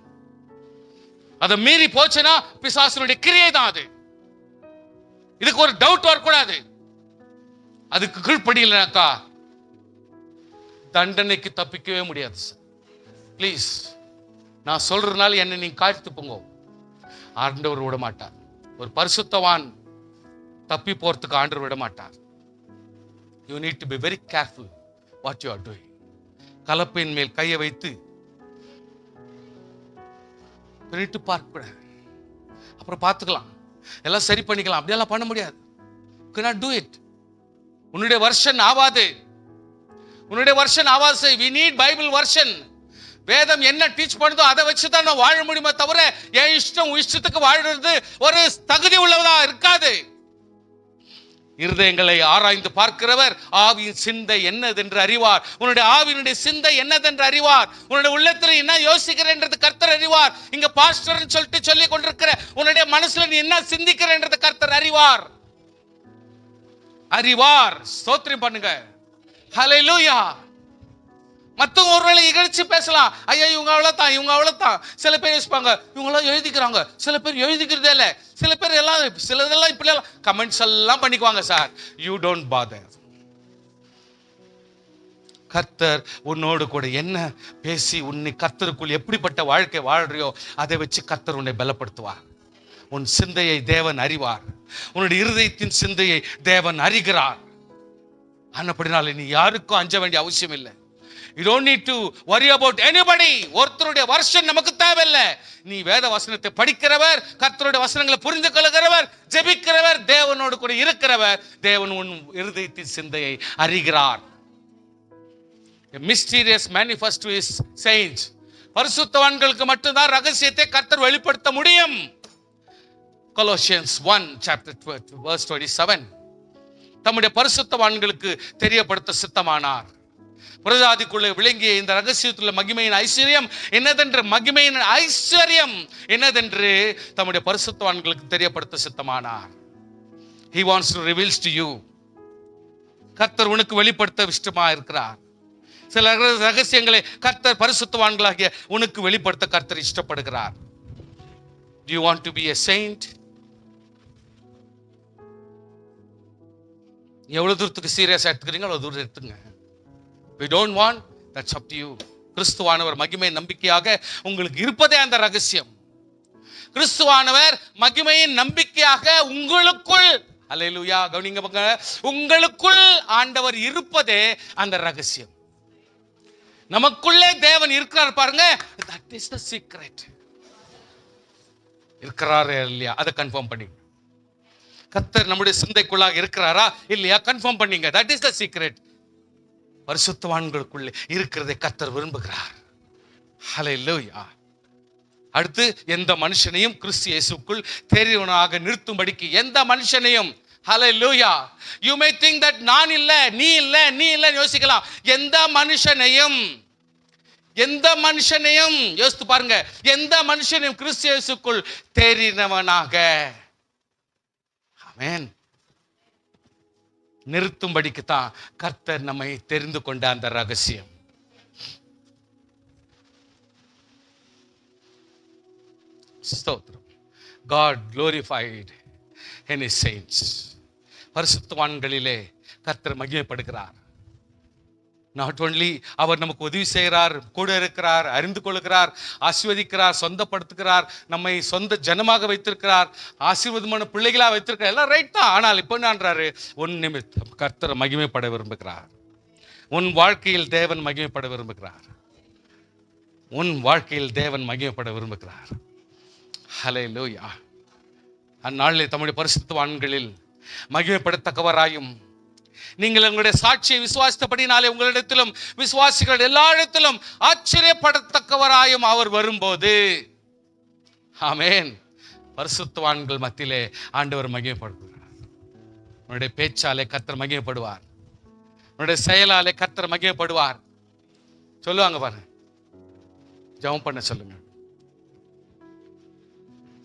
அதை மீறி போச்சுன்னா பிசாசுனுடைய கிரியை தான் அது. இதுக்கு ஒரு டவுட் வரக்கூடாது. அதுக்கு கீழ்ப்படியலனாக்கா தண்டனைக்கு தப்பிக்கவே முடியாது. பிளீஸ், நான் சொல்றதுனால என்ன நீங்க காய்த்து போங்க. ஆண்டவர் விட மாட்டார். ஒரு பரிசுத்தவான் தப்பி போறதுக்கு ஆண்டவர் விட மாட்டார். You need to be very careful what you are doing. கலப்பையின் மேல் கையை வைத்து பிரிட்டு பார்க்க, அப்புறம் பார்த்துக்கலாம், எல்லாம் சரி பண்ணிக்கலாம். அப்படியெல்லாம் பண்ண முடியாது. cannot do it. உன்னுடைய வெர்ஷன் ஆவாது. உன்னுடைய வெர்ஷன் ஆவாது. we need Bible version. வேதம் என்ன டீச் பண்ணுதோ அதை வச்சுதான் நான் வாழ முடியுமே தவிர என் இஷ்டத்துக்கு வாழ்றது ஒரு தகுதி உள்ளதா இருக்காது. இருதயங்களை ஆராய்ந்து பார்க்கிறவர் ஆவியின் சிந்தை என்னதென்று அறிவார். உன்னுடைய ஆவியினுடைய சிந்தை என்னதென்று அறிவார். உன்னுடைய உள்ளத்துல என்ன யோசிக்கிறேன்றது கர்த்தர் அறிவார். இங்க பாஸ்டர் சொல்லிட்டு சொல்லி கொண்டிருக்கிற உன்னுடைய மனசுல நீ என்ன சிந்திக்கிறேன்றது கர்த்தர் அறிவார். அறிவார். ஸ்தோத்திரம் பண்ணுங்க. ஹல்லேலூயா. மத்தவங்க ஒருவேளை இகழ்ச்சி பேசலாம். ஐயா இவங்க அவ்வளவுதான், இவங்க அவ்வளவுதான். சில பேர் யோசிப்பாங்க, இவங்களாம் எழுதிக்கிறாங்க, சில பேர் எழுதிக்கிறதே இல்லை, சில பேர் எல்லாம் சிலதெல்லாம் இப்படி எல்லாம் கமெண்ட்ஸ் எல்லாம் பண்ணிக்குவாங்க. Sir, you don't father. கர்த்தர் உன்னோடு கூட என்ன பேசி உன்னை கர்த்தருக்குள் எப்படிப்பட்ட வாழ்க்கை வாழ்றியோ அதை வச்சு கர்த்தர் உன்னை பலப்படுத்துவார். உன் சிந்தையை தேவன் அறிவார். உன்னுடைய இருதயத்தின் சிந்தையை தேவன் அறிகிறார். அப்படினால நீ யாருக்கும் அஞ்ச வேண்டிய அவசியம் இல்லை. You don't need to worry about anybody. ஒருத்தருடைய வருஷம் நமக்கு தேவையில்லை. நீ வேத வசனத்தை படிக்கிறவர், கர்த்தருடைய வசனங்களை புரிந்து கொள்கிறவர், ஜெபிக்கிறவர், தேவனோடு கூட இருக்கிறவர். தேவன் உன் இருதயத்தின் சிந்தையை அறிகிறார். A mysterious manifest to his saints. பரிசுத்தவான்களுக்கு மட்டும்தான் ரகசியத்தை கர்த்தர் வெளிப்படுத்த முடியும். Colossians 1 chapter verse 27. தம்முடைய பரிசுத்தவான்களுக்கு தெரியப்படுத்த சித்தமானார். பிரஜாதிக்குள்ளே விளங்கிய இந்த ரகசியத்துள்ள மகிமையின் ஐஸ்வர்யம் என்னதென்று, மகிமையின் ஐஸ்வர்யம் என்னதென்று தம்முடைய பரிசுத்தவான்களுக்கு தெரியப்படுத்த சித்தமானார். He wants to reveal to you. கர்த்தர் உனக்கு வெளிப்படுத்த இஷ்டமா இருக்கிறார். சில ரகசியங்களை கர்த்தர் பரிசுத்தவான்களாகிய உனக்கு வெளிப்படுத்த கர்த்தர் இஷ்டப்படுகிறார். Do you want to be a saint? எவ்வளவு தூரத்துக்கு சீரியஸா எடுத்துக்கிறீங்க அவ்வளவு தூரம் எடுத்துங்க. We don't want, that's up to you. கிறிஸ்துவானவர் மகிமை நம்பிக்கையாக உங்களுக்கு இருப்பதே அந்த ரகசியம். கிறிஸ்துவானவர் மகிமையின் நம்பிக்கையாக உங்களுக்குள், அல்லேலூயா, கவனிங்க, உங்களுக்குள் ஆண்டவர் இருப்பதே அந்த ரகசியம். நமக்குள்ளே தேவன் இருக்கிறார் பாருங்க, that is the secret. இருக்கிறாரே இல்லையா அதை கன்ஃபார்ம் பண்ணிங்க. கர்த்தர் நம்முடைய சிந்தைக்குள்ளாக இருக்கிறாரா இல்லையா கன்ஃபார்ம் பண்ணிங்க. that is the secret. பரிசுத்தவான்களுக்குள்ளே இருக்கிறதை கர்த்தர் விரும்புகிறார். ஹல்லேலூயா. அடுத்து, எந்த மனுஷனையும் கிறிஸ்து இயேசுக்குள் தெரிந்தவனாக நிறுத்தும்படிக்கு எந்த மனுஷனையும், ஹல்லேலூயா. you may think that நான் இல்ல, நீ இல்ல, நீ இல்ல யோசிக்கலாம். எந்த மனுஷனையும் யோசித்து பாருங்க. எந்த மனுஷனையும் கிறிஸ்து இயேசுக்குள் தெரிந்தவனாக, ஆமென், நிறுத்தும்படிக்கு தான் கர்த்தர் நம்மை தெரிந்து கொண்ட அந்த ரகசியம். ஸ்தோத்திரம். God glorified in his saints. பரிசுத்தவான்களிலே கர்த்தர் மகிமைப்படுகிறார். நாட் ஒன்லி அவர் நமக்கு உதவி செய்கிறார், கூட இருக்கிறார், அறிந்து கொள்கிறார், ஆசீர்வதிக்கிறார், சொந்தப்படுத்துகிறார், நம்மை சொந்த ஜனமாக வைத்திருக்கிறார், ஆசீர்வாதமான பிள்ளைகளா வைத்திருக்கிறார், எல்லாம் ரைட் தான். ஆனால் இப்போ என்னன்றாரு, உன் நிமித்தம் கர்த்தர் மகிமைப்பட விரும்புகிறார். உன் வாழ்க்கையில் தேவன் மகிமைப்பட விரும்புகிறார். உன் வாழ்க்கையில் தேவன் மகிமைப்பட விரும்புகிறார். ஹல்லேலூயா. அந்நாளில் தம்முடைய பரிசுத்தவான்களில் மகிமைப்படத்தக்கவராயும் நீங்கள் உங்களுடைய சாட்சியை விசுவாசித்தபடினாலே உங்களிடத்திலும் விசுவாசிகள் எல்லா இடத்திலும் ஆச்சரியப்படத்தக்கவராயும் அவர் வரும்போது, ஆமென், பரிசுத்தவான்கள் மத்தியிலே ஆண்டவர் மகிமைப்படுகிறார். உன்னுடைய பேச்சாலே கர்த்தர் மகிமைப்படுவார். உன்னுடைய செயலாலே கர்த்தர் மகிமைப்படுவார். சொல்லுவாங்க பாருங்க, ஜெபம் பண்ண சொல்லுங்க.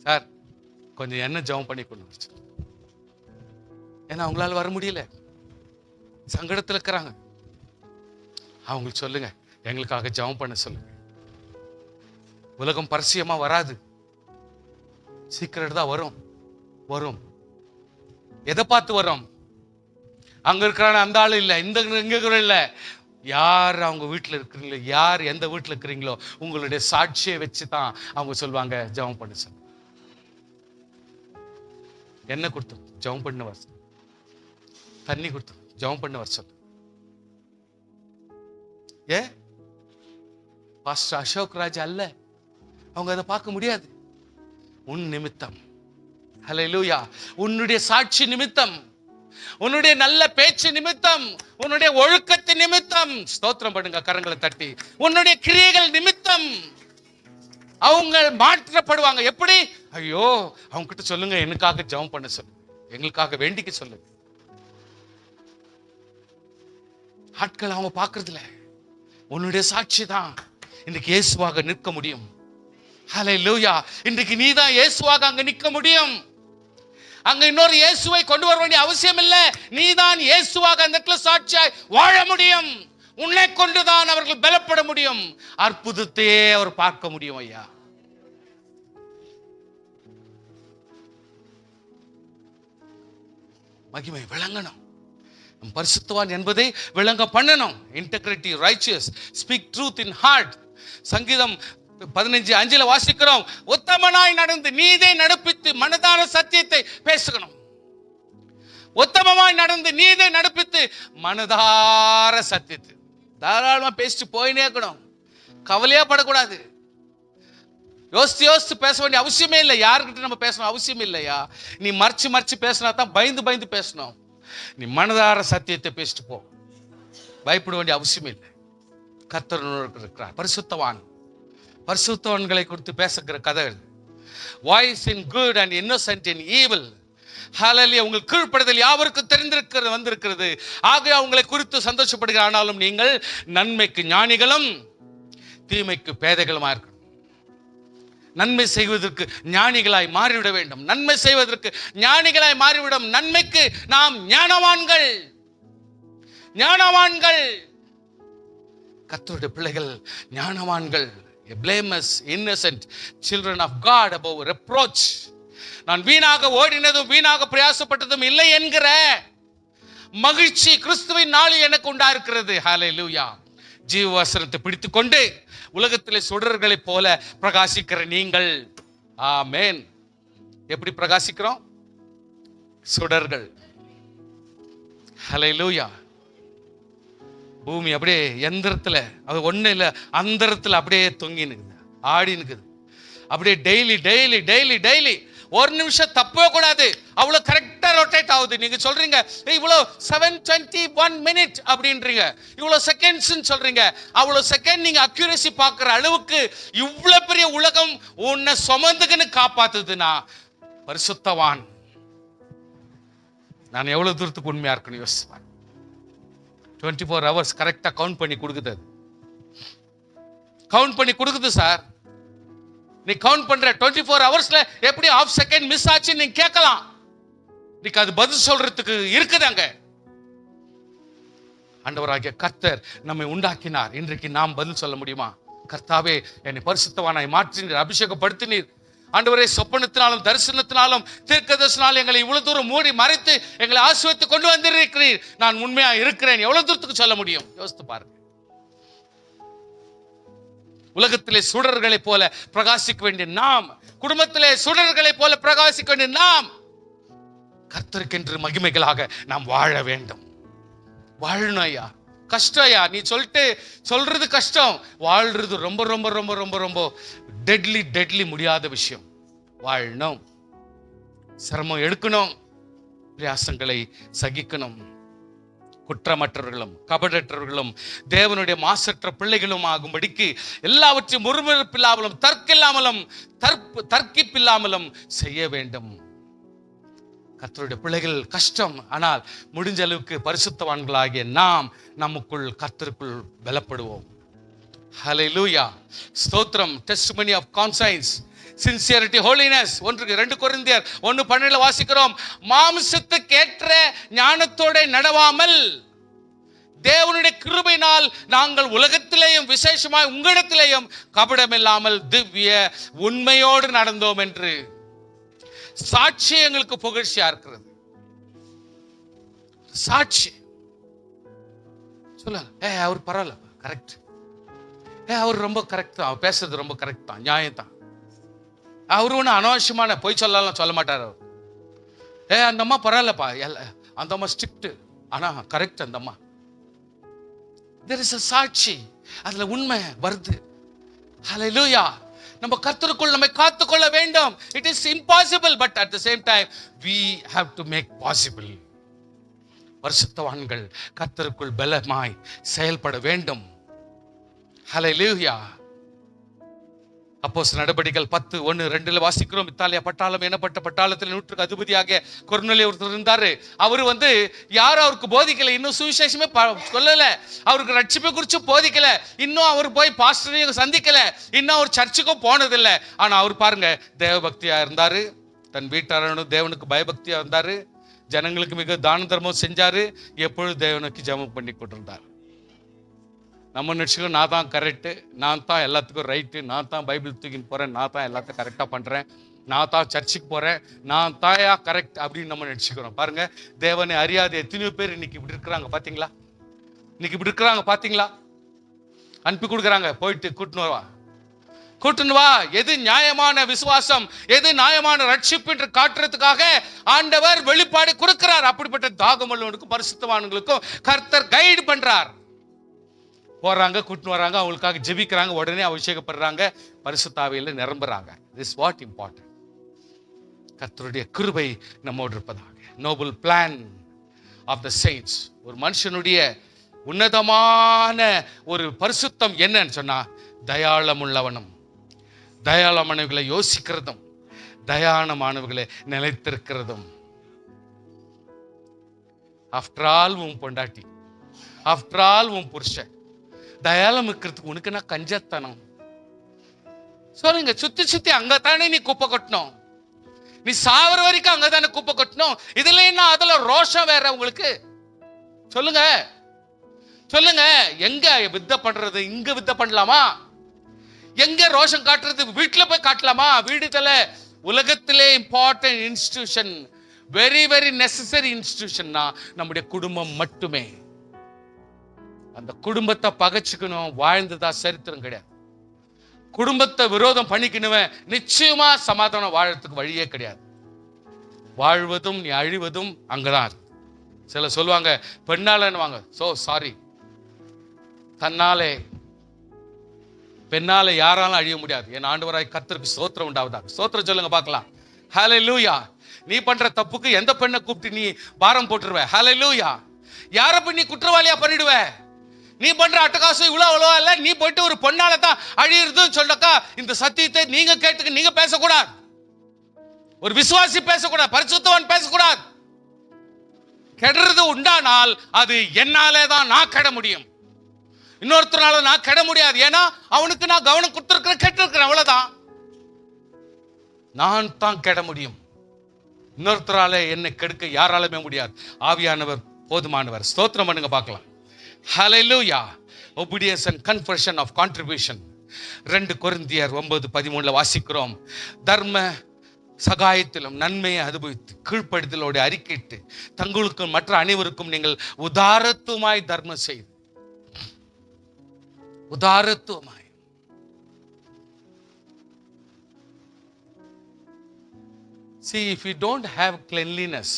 சார் கொஞ்சம் என்ன ஜெபம் பண்ணி கொண்டு வச்சு, ஏன்னா அவங்களால வர முடியல, சங்கடத்தில் இருக்கிறாங்க. அவங்களுக்கு சொல்லுங்க, எங்களுக்காக ஜெபம் பண்ண சொல்லுங்க. உலகம் பரிசியமா வராது, சீக்கிரம் தான் வரும். வரும். எதை பார்த்து வரும்? அங்க இருக்கிறான அந்த ஆளு இல்லை, இந்த இங்க இல்லை. யார் அவங்க வீட்டில் இருக்கிறீங்களோ, யார் எந்த வீட்டில் இருக்கிறீங்களோ, உங்களுடைய சாட்சியை வச்சு தான் அவங்க சொல்லுவாங்க ஜெபம் பண்ண சொல்லு. என்ன கொடுத்தோம்? ஜெபம் பண்ண வர சொல்லு. தண்ணி கொடுத்தோம், ஜெபம் பண்ண வர சொல்லு. ஏ பாஸ்டர் அசோக் ராஜ் அல்ல, அவங்க அதை பார்க்க முடியாது. உன் நிமித்தம், ஹல்லேலூயா, உன்னுடைய சாட்சி நிமித்தம், உன்னுடைய நல்ல பேச்சு நிமித்தம், உன்னுடைய ஒழுக்கத்தின் நிமித்தம், ஸ்தோத்திரம் பண்ணுங்க கரங்களை தட்டி, உன்னுடைய கிரியைகள் நிமித்தம் அவங்க மாற்றப்படுவாங்க. எப்படி? ஐயோ, அவங்க கிட்ட சொல்லுங்க, எனக்காக ஜெபம் பண்ண சொல்லு, எங்களுக்காக வேண்டிக்க சொல்லுங்க. ஆட்கள் அவங்க பார்க்கறதுல உன்னுடைய சாட்சி தான் இன்னைக்கு இயேசுவாக நிற்க முடியும். ஹல்லேலூயா. இன்றைக்கு நீ தான் இயேசுவாக அங்க நிற்க முடியும். அங்க இன்னொரு இயேசுவை கொண்டு வர வேண்டிய அவசியம் இல்லை. நீ தான் இயேசுவாக அந்த இடத்துல சாட்சியாய் வாழ முடியும். உன்னை கொண்டுதான் அவர்கள் பலப்பட முடியும். அற்புதத்தையே அவர் பார்க்க முடியும். ஐயா, மகிமை விளங்கணும். பரிசுத்தவான் என்பதை விளங்க பண்ணணும். Integrity, righteous, speak truth in heart. சங்கீதம் 15:5 வாசிக்கிறோம், உத்தமனாய் நடந்து நீதை நடப்பித்து மனதார சத்தியத்தை பேசணும். உத்தமமாய் நடந்து நீதை நடப்பித்து மனதார சத்தியத்தை தாராளமா பேசிட்டு போயினே இருக்கணும். கவலையா படக்கூடாது. யோசித்து யோசித்து பேச வேண்டிய அவசியமே இல்லை. யாருக்கிட்ட நம்ம பேசணும் அவசியம் இல்லையா? நீ மறைச்சு மறைச்சு பேசினா தான் பயந்து பயந்து பேசணும். நீ மனதார சத்தியத்தை பேசிட்டு போ, பயப்பட வேண்டிய அவசியம் இல்லை. கர்த்தர் இருக்கிறார். பரிசுத்தவான், பரிசுத்தவான்களை குறித்து பேசுகிற கதை. Wise in good and innocent in evil. Hallelujah. உங்கள் கீழ்ப்படுதல் யாவருக்கும் தெரிந்திருக்கிறது வந்திருக்கிறது. ஆகவே அவங்களை குறித்து சந்தோஷப்படுகிற, ஆனாலும் நீங்கள் நன்மைக்கு ஞானிகளும் தீமைக்கு பேதைகளுமா இருக்கணும். நன்மை செய்வதற்கு ஞானிகளாய் மாறிவிட வேண்டும். நன்மை செய்வதற்கு ஞானிகளாய் மாறிவிடும். நன்மைக்கு நாம் ஞானவான்கள். ஞானவான்கள், கர்த்தருடைய பிள்ளைகள் ஞானவான்கள். blameless, innocent children of God above reproach. நான் வீணாக ஓடினதும் வீணாக பிரயாசப்பட்டதும் இல்லை என்கிற மகிழ்ச்சி கிறிஸ்துவின் நாளில் எனக்கு உண்டாயிருக்கிறது. ஹல்லேலூயா. ஜீவ வசனத்தை பிடித்துக் கொண்டு உலகத்திலே சுடர்களைப் போல பிரகாசிக்கிற நீங்கள், ஆமென். எப்படி பிரகாசிக்கிறோம்? சுடர்கள். ஹல்லேலூயா. பூமி அப்படியே எந்திரத்துல, அது ஒண்ணு இல்லை, அந்தரத்துல அப்படியே தொங்கி நிக்குது, ஆடி நிக்குது. அப்படியே டெய்லி டெய்லி டெய்லி டெய்லி ஒரு நிமிஷம் தப்பவே கூடாது, அவ்வளவு கரெக்டா ரொட்டேட் ஆகுது. நீங்க சொல்றீங்க இவ்வளவு 7:21 minutes அப்படின்றீங்க, இவ்வளவு செகண்ட்ஸ் சொல்றீங்க. அவ்வளவு செகண்ட் நீங்க அக்யூரசி பார்க்கிற அளவுக்கு இவ்வளவு பெரிய உலகம் உன்னை சுமந்துக்குன்னு காப்பாத்துதுன்னா பரிசுத்தவான். நான் எவ்வளவு தூரத்துக்கு உண்மையா இருக்கணும் யோசிப்பேன். 24 hours கரெக்டா கவுண்ட் பண்ணி கொடுக்குது. கவுண்ட் பண்ணி கொடுக்குது சார். நீ கவுண்ட் பண்ற 24 ஹவர்ஸ்ல எப்படி half second மிஸ் ஆச்சு நீங்க கேட்கலாம். நீக்கு அது பதில் சொல்றதுக்கு இருக்குது அங்க. ஆண்டவராகிய கர்த்தர் நம்மை உண்டாக்கினார். இன்றைக்கு நாம் பதில் சொல்ல முடியுமா? கர்த்தாவே, என்னை பரிசுத்தவானாய் மாற்றினீர், அபிஷேகப்படுத்தினீர். ஆண்டவரே, சொப்பனத்தினாலும் தரிசனத்தினாலும் தீர்க்கதரிசனாலும் எங்களை இவ்வளவு தூரம் மூடி மறைத்து எங்களை ஆசீர்வதித்து கொண்டு வந்திருக்கிறீர். நான் உண்மையா இருக்கிறேன். எவ்வளவு தூரத்துக்கு சொல்ல முடியும்? யோசித்து பாருங்க. உலகத்திலே சுடர்களை போல பிரகாசிக்க வேண்டிய நாம், குடும்பத்திலே சுடர்களை போல பிரகாசிக்க வேண்டிய நாம், கர்த்தருக்கென்று மகிமைகளாக நாம் வாழ வேண்டும். வாழணும் ஐயா. கஷ்டம்யா. நீ சொல்றது கஷ்டம், வாழ்றது ரொம்ப ரொம்ப ரொம்ப ரொம்ப ரொம்ப டெட்லி முடியாத விஷயம். வாழணும், சிரமம் எடுக்கணும், பிரயாசங்களை சகிக்கணும். குற்றமற்றவர்களும் கபடற்றவர்களும் தேவனுடைய மாசற்ற பிள்ளைகளும் ஆகும்படிக்கு எல்லாவற்றையும் முறுமுறுப்பில்லாமலும் தர்க்கிப்பில்லாமலும் செய்ய வேண்டும். கர்த்தருடைய பிள்ளைகள் கஷ்டம், ஆனால் முடிஞ்ச அளவுக்கு பரிசுத்தவான்களாகிய நாம் நமக்குள் கர்த்தருக்குள் பலப்படுவோம். ஹல்லேலூயா, ஸ்தோத்திரம். Testimony of conscience, sincerity, holiness. 2 கொரிந்தியர் 1:12 வாசிக்கிறோம். மாம்சத்துக்கு ஏற்ற ஞானத்தோட நடவாமல் தேவனுடைய கிருபையினால் நாங்கள் உலகத்திலேயும் விசேஷமாய் உங்களிடத்திலேயும் கபடமில்லாமல் திவ்ய உண்மையோடு நடந்தோம் என்று சாட்சி எங்களுக்கு புகழ்ச்சியா இருக்கிறது. சாட்சி சொல்ல, அவர் பரவாயில்ல, கரெக்ட், அவர் ரொம்ப கரெக்ட் தான், அவர் பேசுறது ரொம்ப கரெக்ட் தான், நியாயம் தான். அவரு ஒன்றும் அனாவசியமான பொய் சொல்லலாம் சொல்ல மாட்டார். அவர் அந்த அம்மா பரவாயில்லப்பா, அந்த அம்மா ஸ்ட்ரிக்ட், ஆனா கரெக்ட் அந்த அம்மா. there is a சாட்சி, அதுல உண்மை வருது. ஹல்லேலூயா. நம்ம கர்த்தருக்குள் நம்மை காத்துக்கொள்ள வேண்டும். it is impossible, but at the same time we have to make possible. பரிசுத்தவான்கள் கர்த்தருக்குள் பலமாய் செயல்பட வேண்டும். ஹல்லேலூயா. அப்போஸ்தலர் நடபடிகள் 10:1-2 வாசிக்கிறோம். இத்தாலியா பட்டாளம் எனப்பட்ட பட்டாளத்தில் 100க்கு அதிபதியாக கொர்நேலியு ஒருத்தர் இருந்தாரு. அவரு யாரும் அவருக்கு போதிக்கல, இன்னும் சுவிசேஷமே சொல்லல, அவருக்கு ரட்சிப்பை குறித்து போதிக்கல, இன்னும் அவர் போய் பாஸ்டரையும் சந்திக்கல, இன்னும் அவர் சர்ச்சுக்கும் போனதில்லை. ஆனா அவர் பாருங்க, தேவபக்தியா இருந்தாரு, தன் வீட்டாரனும் தேவனுக்கு பயபக்தியா இருந்தாரு, ஜனங்களுக்கு மிக தான தர்மம் செஞ்சாரு, எப்பொழுது தேவனுக்கு ஜெபம் பண்ணி கொண்டிருந்தார். நம்ம நினச்சிக்கோ, நான் தான் கரெக்டு, நான் தான் எல்லாத்துக்கும் ரைட்டு, நான் தான் பைபிள் தூக்கின்னு போகிறேன், நான் தான் எல்லாத்தையும் கரெக்டாக பண்ணுறேன், நான் தான் சர்ச்சுக்கு போகிறேன், நான் தாயா கரெக்ட் அப்படின்னு நம்ம நினச்சிக்கிறோம். பாருங்க, தேவனை அறியாத எத்தனையோ பேர் இன்னைக்கு இப்படி இருக்கிறாங்க. பார்த்தீங்களா? இன்னைக்கு இப்படி இருக்கிறாங்க பார்த்தீங்களா? அனுப்பி கொடுக்குறாங்க, போயிட்டு கூட்டுன்னு வா. எது நியாயமான விசுவாசம், எது நியாயமான ரட்சிப்பு என்று காட்டுறதுக்காக ஆண்டவர் வெளிப்பாடு கொடுக்கிறார். அப்படிப்பட்ட தாகமுள்ளவனுக்கும் பரிசுத்தவான்களுக்கும் கர்த்தர் கைடு பண்றார். போறாங்க, கூட்டின்னு வராங்க, அவங்களுக்காக ஜெபிக்கிறாங்க, உடனே அபிஷேகப்படுறாங்க, பரிசுத்த ஆவியில நிரம்புறாங்க. This what important. கர்த்தருடைய கிருபை நம்மோடு இருப்பதாக. Noble plan of the saints. ஒரு மனுஷனுடைய உன்னதமான ஒரு பரிசுத்தம் என்னன்னு சொன்னா, தயாளமுள்ளவனும், தயாளமானவர்களை யோசிக்கிறதும், தயானமானவர்களை நிலைத்திருக்கிறதும். ஆஃப்டர் ஆல் உன் பொண்டாட்டி, ஆஃப்டர் ஆல் உன் புருஷன், தயாளம் இருக்கிறதுக்கு உனக்கு நான் கஞ்சத்தனம் சொல்லுங்க. சுத்தி அங்கத்தானே நீ குப்பை கொட்டணும், நீ சாவர வரைக்கும் அங்கதானே குப்பை கொட்டணும். இதுல என்ன அதுல ரோஷம் வேற உங்களுக்கு? சொல்லுங்க சொல்லுங்க. எங்க வித்த பண்றது? இங்க வித்த பண்ணலாமா? எங்க ரோஷம் காட்டுறது? வீட்டுல போய் காட்டலாமா? வீடுல உலகத்திலே important institution, very very necessary இன்ஸ்டிடியூஷன்னா நம்முடைய குடும்பம் மட்டுமே. அந்த குடும்பத்தை பகைச்சுக்கணும் வாழ்ந்ததா சரித்திரம் கிடையாது. குடும்பத்தை விரோதம் பண்ணிக்கணுவன் நிச்சயமா சமாதானம் வாழறதுக்கு வழியே கிடையாது. வாழ்வதும் நீ அழிவதும் அங்கதான். சில சொல்லுவாங்க பெண்ணாலன்னுவாங்க. சோ சாரி, தன்னாலே பெண்ணால யாராலும் அழிய முடியாது. என் ஆண்டவராய் கர்த்தருக்கு ஸ்தோத்திரம் உண்டாவதா. ஸ்தோத்திரம் சொல்லுங்க பார்க்கலாம். ஹல்லேலூயா. நீ பண்ற தப்புக்கு எந்த பெண்ணை கூப்பிட்டு நீ பாரம் போட்டுருவ? ஹல்லேலூயா. யார போய் நீ குற்றவாளியா பண்ணிடுவ? நீ பண்ற அட்டகாசம் இவ்வளவு இல்ல, நீ போயிட்டு ஒரு பொண்ணால தான் அழியிறதுன்னு சொல்லக்கா, இந்த சத்தியத்தை நீங்க கேட்டுக்கு நீங்க பேசக்கூடாது. ஒரு விசுவாசி பேசக்கூடாது, பரிசுத்தவான் பேசக்கூடாது. கெடுறது உண்டானால் அது என்னாலே தான் நான் கெட முடியும், இன்னொருத்தனால நான் கெட முடியாது. ஏன்னா அவனுக்கு நான் கவனம் கொடுத்துருக்கிறேன், கெட்டிருக்கிறேன், அவ்வளவுதான். நான் தான் கெட முடியும், இன்னொருத்தரால என்னை கெடுக்க யாராலுமே முடியாது. ஆவியானவர் போதுமானவர். ஸ்தோத்திரம் பண்ணுங்க பார்க்கலாம். Hallelujah. Obedience and confession of contribution. 2 கொரிந்தியர் 9:13 வாசிக்கிறோம். தர்ம சகாயத்திலும் நன்மையை அனுபவித்து கீழ்ப்படுதலோடு அறிக்கையிட்டு தங்களுக்கும் மற்ற அனைவருக்கும் நீங்கள் உதாரத்துவமாய் தர்மம் செய்து, உதாரத்துவமாய். See, if you don't have cleanliness,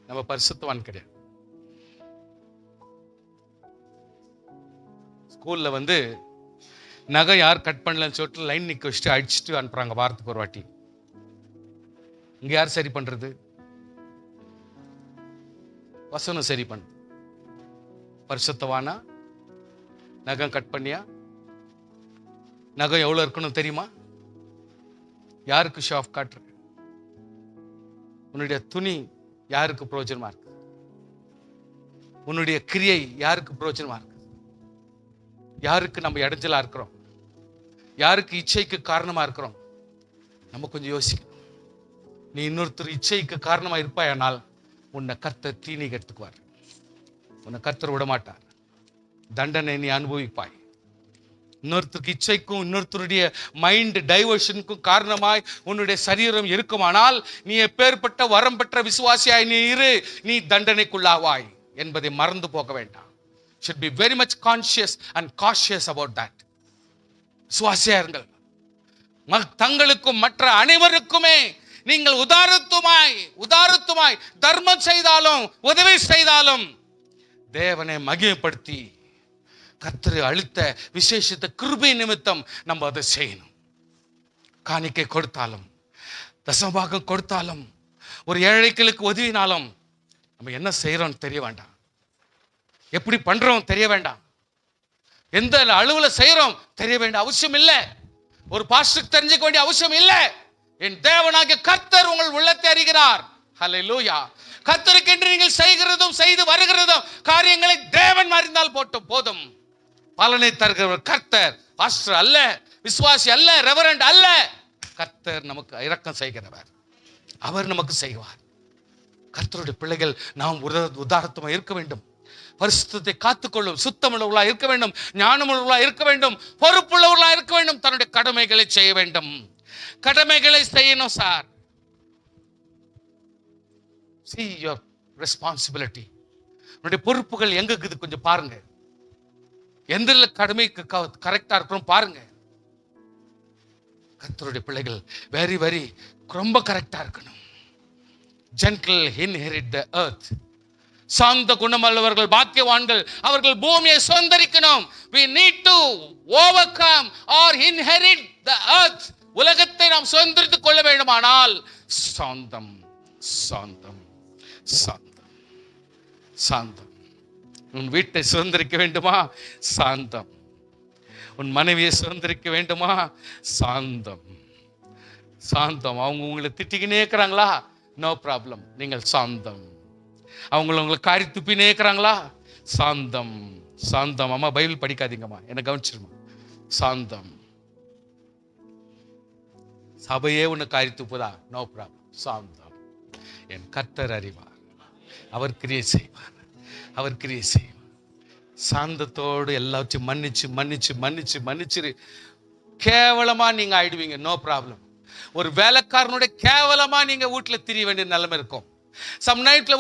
நம்ம பரிசுத்தவான் கிடையாது. ஸ்கூல்ல நகை யார் கட் பண்ணலன்னு சொல்லிட்டு லைன் நிக்க வச்சுட்டு அடிச்சுட்டு அனுப்புறாங்க வாரத்துக்கு ஒரு வாட்டி. இங்க யார் சரி பண்றது? வசனம் சரி பண்ணு. பரிசுத்தவானா? நகம் கட் பண்ணியா? நகம் எவ்வளவு இருக்கணும் தெரியுமா? யாருக்கு ஷோ ஆஃப் காட்டுற? உன்னுடைய துணி யாருக்கு பிரயோஜனமா இருக்கு? உன்னுடைய கிரியை யாருக்கு பிரயோஜனமா இருக்கு? யாருக்கு நம்ம இடைஞ்சலா இருக்கிறோம்? யாருக்கு இச்சைக்கு காரணமா இருக்கிறோம்? நம்ம கொஞ்சம் யோசிக்கணும். நீ இன்னொருத்தர் இச்சைக்கு காரணமா இருப்பாயானால் உன்னை கர்த்தர் தீனி கெடுத்துக்குவார். உன்னை கர்த்தர் விட மாட்டார். தண்டனை நீ அனுபவிப்பாய். இன்னொருத்தருக்கு இச்சைக்கும் இன்னொருத்தருடைய மைண்ட் டைவர்ஷனுக்கும் காரணமாய் உன்னுடைய சரீரம் இருக்குமானால் நீ எப்பேற்பட்ட வரம் பெற்ற விசுவாசியாய் நீ இரு, நீ தண்டனைக்குள்ளாவாய் என்பதை மறந்து போக வேண்டாம். should be very much conscious and cautious about that. விசுவாசியா இருங்கள். தங்களுக்கும் மற்ற அனைவருக்குமே நீங்கள் உதாரத்துமாய் தர்மம் செய்தாலும் உதவி செய்தாலும் தேவனை மகிமைப்படுத்தி கர்த்தர் அளித்த விசேஷித்த கிருபை நிமித்தம் நம்ம அதை செய்யணும். காணிக்கை கொடுத்தாலும் தசமபாகம் கொடுத்தாலும் ஒரு ஏழைகளுக்கு உதவினாலும் நம்ம என்ன செய்யறோம் தெரிய வேண்டாம். எப்படி பண்றோம் தெரிய வேண்டாம். எந்த அளவுல செய்யறோம் தெரிய வேண்டிய அவசியம் இல்லை. ஒரு பாஸ்டருக்கு தெரிஞ்சுக்க வேண்டிய அவசியம் இல்லை. என் தேவனாகிய கர்த்தர் உங்கள் உள்ளத்தை அறிகிறார். ஹல்லேலூயா. கர்த்தருக்கு என்று நீங்கள் செய்கிறதும் செய்து வருகிறதும் காரியங்களை தேவன் அறிந்தால் போதும். பலனை தருகிறவர் கர்த்தர், பாஸ்டர் அல்ல, விசுவாசி அல்ல, ரெவரண்ட் அல்ல. கர்த்தர் நமக்கு இரக்கம் செய்கிறவர். அவர் நமக்கு செய்வார். கர்த்தருடைய பிள்ளைகள் நாம் உதாரணமா இருக்க வேண்டும். பரிசுத்தத்தை காத்துக்கொள்ளும் சுத்தமுள்ளவர்களா இருக்க வேண்டும். ஞானமுள்ளவர்களா இருக்க வேண்டும். பொறுப்புள்ளவர்களா இருக்க வேண்டும். தன்னுடைய கடமைகளை செய்ய வேண்டும். கடமைகளை செய்யணும் சார். see your responsibility. உன்னுடைய பொறுப்புகள் எங்க இருக்குது கொஞ்சம் பாருங்க. எந்த கடமைக்கு கரெக்டா இருக்கிறோம் பாருங்க. கர்த்தருடைய பிள்ளைகள் வெரி வெரி ரொம்ப கரெக்டா இருக்கணும். gentle inherit the earth. சாந்த குணமுள்ளவர்கள் பாக்கியவான்கள், அவர்கள் பூமியை சுதந்தரிக்கணும். we need to overcome or inherit the earth. உலகத்தை நாம் சுதந்தரித்துக் கொள்ள வேண்டுமானால் சாந்தம் சாந்தம் சாந்தம் சாந்தம். உன் வீட்டை சுதந்தரிக்க வேண்டுமா? சாந்தம். உன் மனைவியை சுதந்தரிக்க வேண்டுமா? சாந்தம் சாந்தம். அவங்க உங்களை திட்டிக்கினே இருக்கிறாங்களா? நோ ப்ராப்ளம், நீங்கள் சாந்தம். உங்களை காரி துப்பினே இருக்கிறாங்களா? சாந்தம் சாந்தம். அம்மா பைபிள் படிக்காதீங்கம்மா, என்ன கவனிச்சிருமா. சாந்தம். சபையே உன்னை காரி துப்புதா? நோ ப்ராப்ளம், சாந்தம். என் கர்த்தர் அறிவார், அவர் கிரியை செய்வார், அவர் கிரியை செய்வார். சாந்தத்தோடு எல்லாத்தையும் மன்னிச்சு மன்னிச்சு மன்னிச்சு மன்னிச்சு கேவலமா நீங்க ஆயிடுவீங்க. No problem. ஒரு வேலைக்காரனுடைய கேவலமா நீங்க வீட்டுல திரிய வேண்டிய நிலைமை இருக்கும். சம் நைட்ல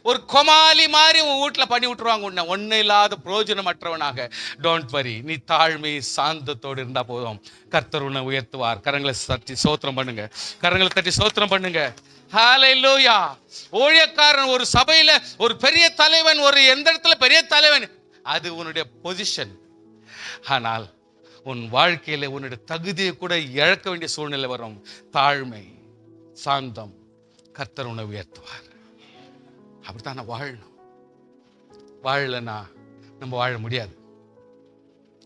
ஒரு கொமாலி மாதிரி உன் வீட்டுல பண்ணி விட்டுருவாங்க. உன்னை ஒன்னும் இல்லாத பிரயோஜனமற்றவனாக. டோன்ட் வரி, நீ தாழ்மை சாந்தத்தோடு இருந்தா போதும். கர்த்தர் உன்னை உயர்த்துவார். கரங்களை தட்டி சோத்திரம் பண்ணுங்க. கரங்களை தட்டி சோத்திரம் பண்ணுங்க. ஹல்லேலூயா. ஊழியக்காரன் ஒரு சபையில ஒரு பெரிய தலைவன், ஒரு எந்த இடத்துல பெரிய தலைவன், அது உன்னுடைய பொசிஷன். ஆனால் உன் வாழ்க்கையில உன்னுடைய தகுதியை கூட இழக்க வேண்டிய சூழ்நிலை வரும். தாழ்மை சாந்தம், கர்த்தர் உன்னை உயர்த்துவார். அப்படித்தான் நான் வாழணும். வாழலன்னா நம்ம வாழ முடியாது.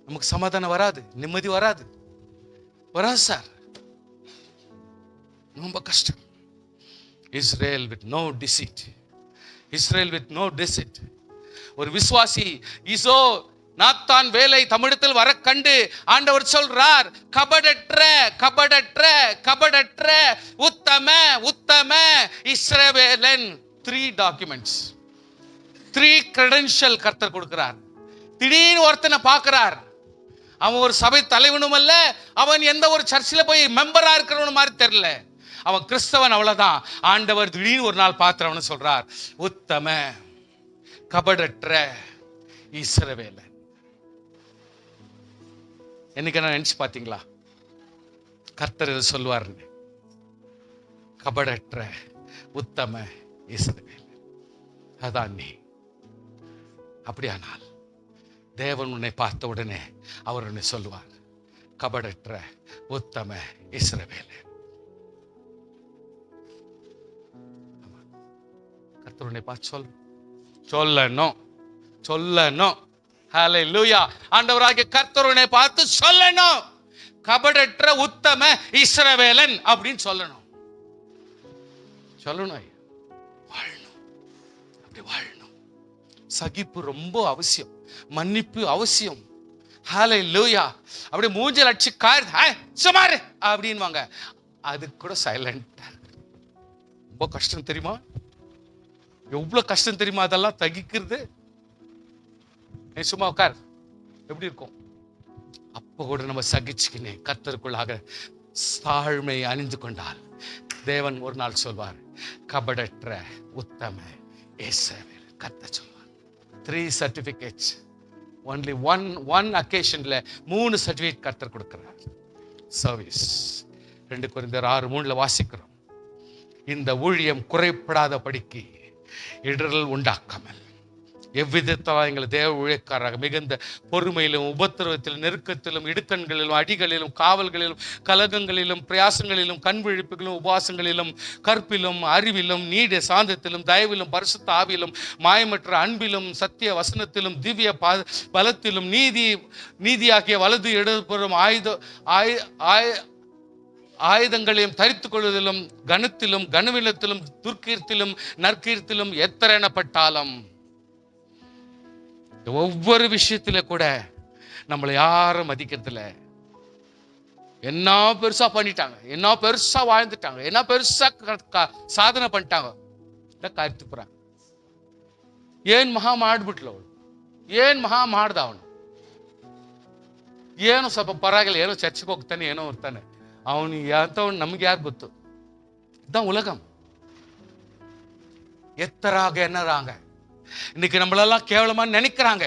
நமக்கு சமாதானம் வராது, நிம்மதி வராது சார். ரொம்ப கஷ்டம். Israel with no deceit. Israel with no deceit. ஒரு விசுவாசி இசோ நாத்தான் வேலை தமிழத்தில் வர கண்டு ஆண்டவர் சொல்றார், கபடற்ற கபடற்ற கபடற்ற உத்தம உத்தம இஸ்ரவேலன். 3 டாக்குமெண்ட்ஸ், 3 credential கர்த்தர் கொடுக்கிறார். திடீர்னு ஒருத்தனை பார்க்கிறார். அவன் ஒரு சபை தலைவனும் அல்ல, அவன் எந்த ஒரு சர்ச்சில் போய் மெம்பரா இருக்கிறவனு மாதிரி தெரியல. அவன் கிறிஸ்தவன், அவ்வளவுதான். ஆண்டவர் திடீர்னு ஒரு நாள் பார்க்கிறவனு சொல்றார், உத்தம கபடற்ற இஸ்ரவேலன். என்னைக்கு நினைச்சு பாத்தீங்களா கர்த்தர் இதை சொல்வார்னு? கபடற்ற உத்தம இஸ்ரவேலன், அதான் நீ. அப்படியானால் தேவன் உன்னை பார்த்த உடனே அவர் உன்னை சொல்லுவார், கபடற்ற உத்தம இஸ்ரவேலே. கர்த்தர் உன்னை பார்த்து சொல்லணும். ஹல்லேலூயா. ஆண்டவராகிய கர்த்தர் உன்னை பார்த்து சொல்லணும், கபடற்ற உத்தம இஸ்ரவேலன் அப்படின்னு சொல்லணும். வாழணும், அப்படி வாழணும். சகிப்பு ரொம்ப அவசியம், மன்னிப்பு அவசியம். ஹல்லேலூயா. அப்படியே மூஞ்சல் அடிச்சு சுமாரு அப்படின்வாங்க, அது கூட சைலண்டா. ரொம்ப கஷ்டம் தெரியுமா? எவ்வளவு கஷ்டம் தெரியுமா? அதெல்லாம் தகிக்கிறது. சும்மா உட்கார் எப்படி இருக்கும்? அப்ப கூட நம்ம சகிச்சுக்கினே கர்த்தருக்குள்ளாக தாழ்மை அணிந்து கொண்டால் தேவன் ஒரு நாள் சொல்வார், கபடற்ற உத்தம இஸ்ரவேல். கர்த்தர் சொல்வார். 3 certificates, only one occasionல 3 சர்டிபிகேட் கர்த்தர் கொடுக்கிறார். சர்வீஸ். 2 கொரிந்தியர் 6:3 வாசிக்கிறோம், இந்த ஊழியம் குறைப்படாத படிக்கு இடரல் உண்டாக்காமல் எவ்விதத்தால் எங்களை தேவ ஊழியக்காரராக மிகுந்த பொறுமையிலும் உபத்திரவத்திலும் நெருக்கத்திலும் இடுக்கண்களிலும் அடிகளிலும் காவல்களிலும் கலகங்களிலும் பிரயாசங்களிலும் கண் விழிப்புகளிலும் உபவாசங்களிலும் கற்பிலும் அறிவிலும் நீடிய சாந்தத்திலும் தயவிலும் பரிசுத்த ஆவியிலும் மாயமற்ற அன்பிலும் சத்திய வசனத்திலும் திவ்ய பலத்திலும் நீதியாகிய வலது இடதுபுறம் ஆயுதங்களையும் தரித்துக் கொள்வதிலும் கனத்திலும் கனவிலத்திலும் துர்க்கீர்த்திலும் நற்கீர்த்திலும் எத்தனைப்பட்டாலும் ஒவ்வொரு விஷயத்துல கூட நம்மளை யாரும் மதிக்கிறதுல, என்ன பெருசா பண்ணிட்டாங்க, என்ன பெருசா வாழ்ந்துட்டாங்க, என்ன பெருசா சாதனை பண்ணிட்டாங்க ಕರ್ತು ಪುರ ಏನ್ ಮಹಾ ಮಾಡ್ಬಿಟ್ಲು ಅವಳು, ಏನ್ ಮಹಾ ಮಾಡ್ದ ಅವನು, ಏನೋ ಸ್ವಲ್ಪ ಪರವಾಗಿಲ್ಲ, ಏನೋ ಚರ್ಚೆಗೆ ಹೋಗ್ತಾನೆ, ಏನೋ ಇರ್ತಾನೆ ಅವನು ಅಂತವನು, ನಮ್ಗೆ ಯಾರು ಗೊತ್ತು? இதான் உலகம். எத்தராக என்னறாங்க இன்னைக்கு நம்மளெல்லாம் கேவலமா நினைக்கிறாங்க.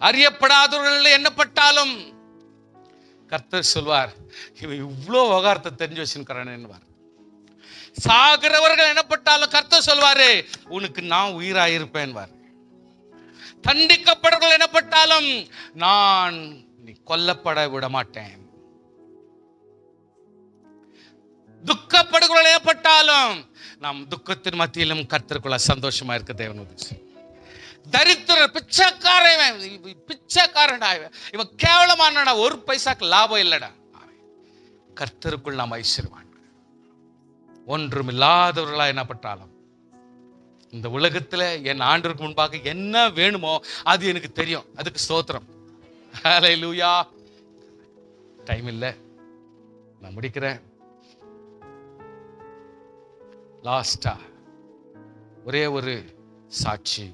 அறியப்படாதவர்கள் என்னப்பட்டாலும் கர்த்தர் சொல்வார், இவன் இவ்வளோ விவகாரத்தை தெரிஞ்சு வச்சுக்கிறான். சாகிறவர்கள் என்னப்பட்டாலும் கர்த்தர் சொல்வாரு, உனக்கு நான் உயிராயிருப்பேன். தண்டிக்கப்படுறவர்கள் என்னப்பட்டாலும் நான் நீ கொல்லப்பட விட மாட்டேன். துக்கப்படுகிறவர்கள் ஏற்பட்டாலும் நாம் துக்கத்தின் மத்தியிலும் கர்த்தருக்குள்ள சந்தோஷமா இருக்க தேவன் உதவி. தரித்திரர் பிச்சைக்காரன் இவன் கேவலமான ஒரு பைசாக்கு லாபம் இல்லடா. கர்த்தருக்குள் நாம் ஐஸ்வர்யவான். ஒன்றும் இல்லாதவர்களா என்னப்பட்டாலும் இந்த உலகத்துல என் ஆண்டவருக்கு முன்பாக என்ன வேணுமோ அது எனக்கு தெரியும். அதுக்கு ஸ்தோத்திரம். ஹல்லேலூயா. டைம் இல்லை, நான் முடிக்கிறேன். லாஸ்டா ஒரே ஒரு சாட்சி.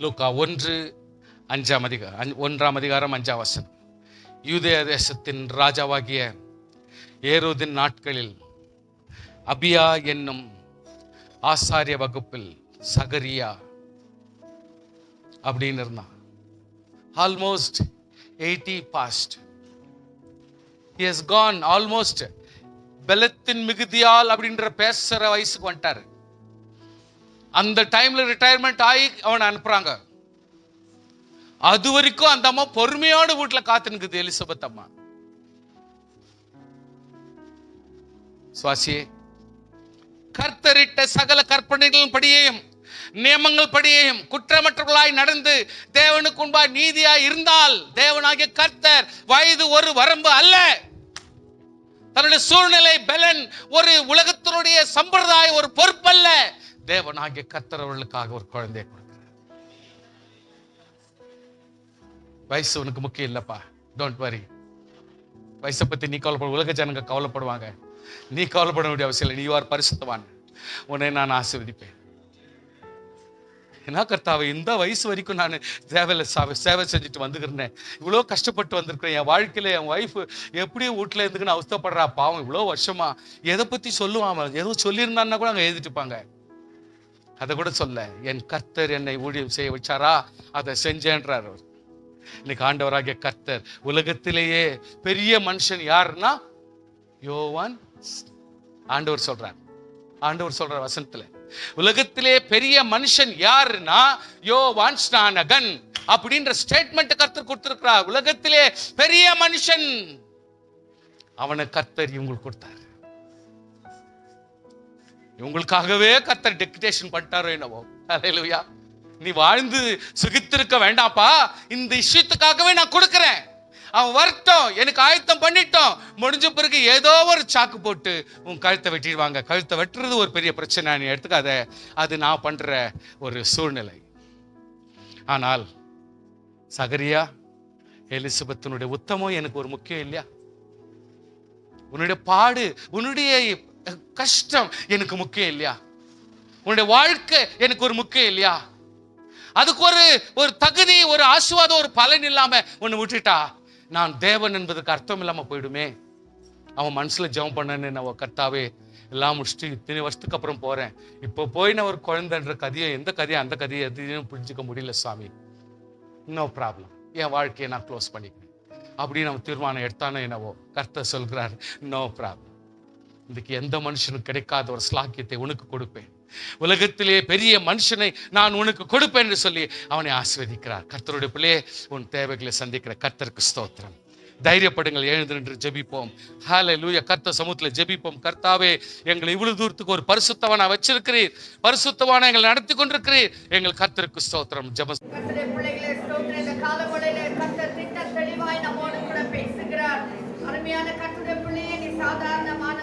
லூக்கா 1:5 யூதேய தேசத்தின் ராஜாவாகிய ஏரோதின் நாட்களில் அபியா என்னும் ஆசாரிய வகுப்பில் சகரியா அப்படின்னு இருந்தான். Almost 80 past. He has gone almost. பலத்தின் மிகுதியால் அப்படின்ற பேசுற வயசுக்கு வந்துட்டாரு. அந்த டைம்ல ரிட்டையர்மெண்ட் ஆகி அவனை அனுப்புறாங்க. அது வரைக்கும் அந்த அம்மா பொறுமையோடு வீட்டுல காத்து நிக்குது. எலிசபெத் அம்மா சுவாசியே, கர்த்தரிட்ட சகல கற்பனைகளின் படியையும் நியமங்கள் படியையும் குற்றமற்றவர்களாய் நடந்து தேவனுக்கு முன்பாய் நீதியாய் இருந்தால் தேவனாகிய கர்த்தர் வயது ஒரு வரம்பு அல்ல. தன்னுடைய சூழ்நிலை பலன் ஒரு உலகத்தினுடைய சம்பிரதாய ஒரு பொறுப்பல்ல. தேவனாகிய கர்த்தர் அவர்களுக்காக ஒரு குழந்தையை கொடுக்கிறார். வயசு உனக்கு முக்கியம் இல்லப்பா. Don't worry. வயசை பத்தி நீ கவலைப்பட, உலக ஜனங்க கவலைப்படுவாங்க. நீ கவலைப்பட வேண்டிய அவசியம் இல்லை. நீ யார் பரிசுத்தவான். உன்னை நான் ஆசீர்வதிப்பேன். என்ன கர்த்தாவே, இந்த வயசு வரைக்கும் நான் சேவை செஞ்சுட்டு வந்துக்கிறேன், இவ்வளோ கஷ்டப்பட்டு வந்திருக்கிறேன். என் வாழ்க்கையில என் ஒய்ஃப் எப்படியும் வீட்டுல இருந்துக்குன்னு அவஸ்தப்படுறா பாவம். இவ்வளோ வருஷமா எதை பத்தி சொல்லுவாங்க, ஏதோ சொல்லியிருந்தான்னா கூட அங்கே எழுதிட்டுப்பாங்க. அதை கூட சொல்ல, என் கர்த்தர் என்னை ஊழியம் செய்ய வச்சாரா, அதை செஞ்சேன்றார் அவர். இன்னைக்கு ஆண்டவராகிய கர்த்தர் உலகத்திலேயே பெரிய மனுஷன் யாருன்னா யோவான். ஆண்டவர் சொல்றார் வசனத்துல, உலகத்திலே பெரிய மனுஷன் யாருன்னா யோவான் ஸ்நானகன் அப்படின்ற ஸ்டேட்மெண்ட் கர்த்தர் கொடுத்திருக்கிறார். உலகத்திலே பெரிய மனுஷன் அவனை கர்த்தர் இவங்களுக்கு கொடுத்தார். இவங்களுக்காகவே கர்த்தர் டெக்டேஷன் பண்ணிட்டாரோ என்னவோ. ஹல்லேலூயா. நீ வாழ்ந்து சுகித்திருக்க வேண்டாப்பா, இந்த விஷயத்துக்காகவே நான் கொடுக்கிறேன். அவன் வரட்டும், எனக்கு ஆயத்தம் பண்ணிட்டோம். முடிஞ்ச பிறகு ஏதோ ஒரு சாக்கு போட்டு உன் கழுத்தை வெட்டிடுவாங்க. கழுத்தை வெட்டுறது ஒரு பெரிய பிரச்சனை, நீ எடுத்துக்காத. அது நான் பண்ற ஒரு சூழ்நிலை. ஆனால் சகரியா, எலிசபெத்தினுடைய உத்தமம் எனக்கு ஒரு முக்கியம் இல்லையா? உன்னுடைய பாடு, உன்னுடைய கஷ்டம் எனக்கு முக்கியம் இல்லையா? உன்னுடைய வாழ்க்கை எனக்கு ஒரு முக்கியம் இல்லையா? அதுக்கு ஒரு தகுதி, ஒரு ஆசீர்வாதம், ஒரு பலன் இல்லாம ஒன்னு விட்டுட்டா நான் தேவன் என்பதுக்கு அர்த்தம் இல்லாம போயிடுமே. அவன் மனசுல ஜெபம் பண்ணன்னு, நான் கர்த்தாவே எல்லாம் முடிச்சுட்டு இத்தனை வருஷத்துக்கு அப்புறம் போறேன், இப்போ போய் நான் ஒரு குழந்தைன்ற கதையை, எந்த கதையை அந்த கதையை எதையும் புரிஞ்சுக்க முடியல சாமி, நோ ப்ராப்ளம், என் வாழ்க்கையை நான் க்ளோஸ் பண்ணிக்கிறேன் அப்படின்னு அவன் தீர்மானம் எடுத்தானோ என்னவோ, கர்த்தர் சொல்கிறார் நோ ப்ராப்ளம். இதுக்கு எந்த மனுஷனுக்கு கிடைக்காத ஒரு ஸ்லாக்கியத்தை உனக்கு கொடுப்பேன், உலகத்திலே பெரிய மனுஷனை நான் உனக்கு கொடுப்பேன் என்று சொல்லி அவனை ஆசீர்வதிக்கிறார். கர்த்தருடைய பிள்ளையே, உன் தேவைகளை சந்திக்கிற கர்த்தருக்கு ஸ்தோத்திரம். தைரியப்படுங்கள், எழுந்து நின்று ஜெபிப்போம். ஹல்லேலூயா. கர்த்தர் சமூகத்தில் ஜெபிப்போம். கர்த்தாவே, எங்களை இவ்வளவு தூரத்துக்கு ஒரு பரிசுத்தவானா வச்சிருக்கிறீர், பரிசுத்தவானா எங்களை நடத்தி கொண்டிருக்கிறீர். எங்கள் கர்த்தருக்கு ஸ்தோத்திரம். ஜெபம். அருமையான கர்த்தருடைய பிள்ளையே, நீ சாதாரணமான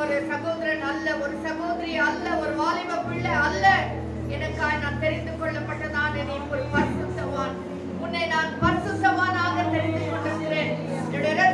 ஒரு சகோதரன் அல்ல, ஒரு சகோதரி அல்ல, ஒரு வாலிப பிள்ளை அல்ல. எனக்காய் நான் தெரிந்து கொள்ளப்பட்டதான். நீ ஒரு பரிசுத்தவான். உன்னை நான் பரிசுத்தவானாக தெரிந்து கொண்டிருக்கிறேன். என்னுடைய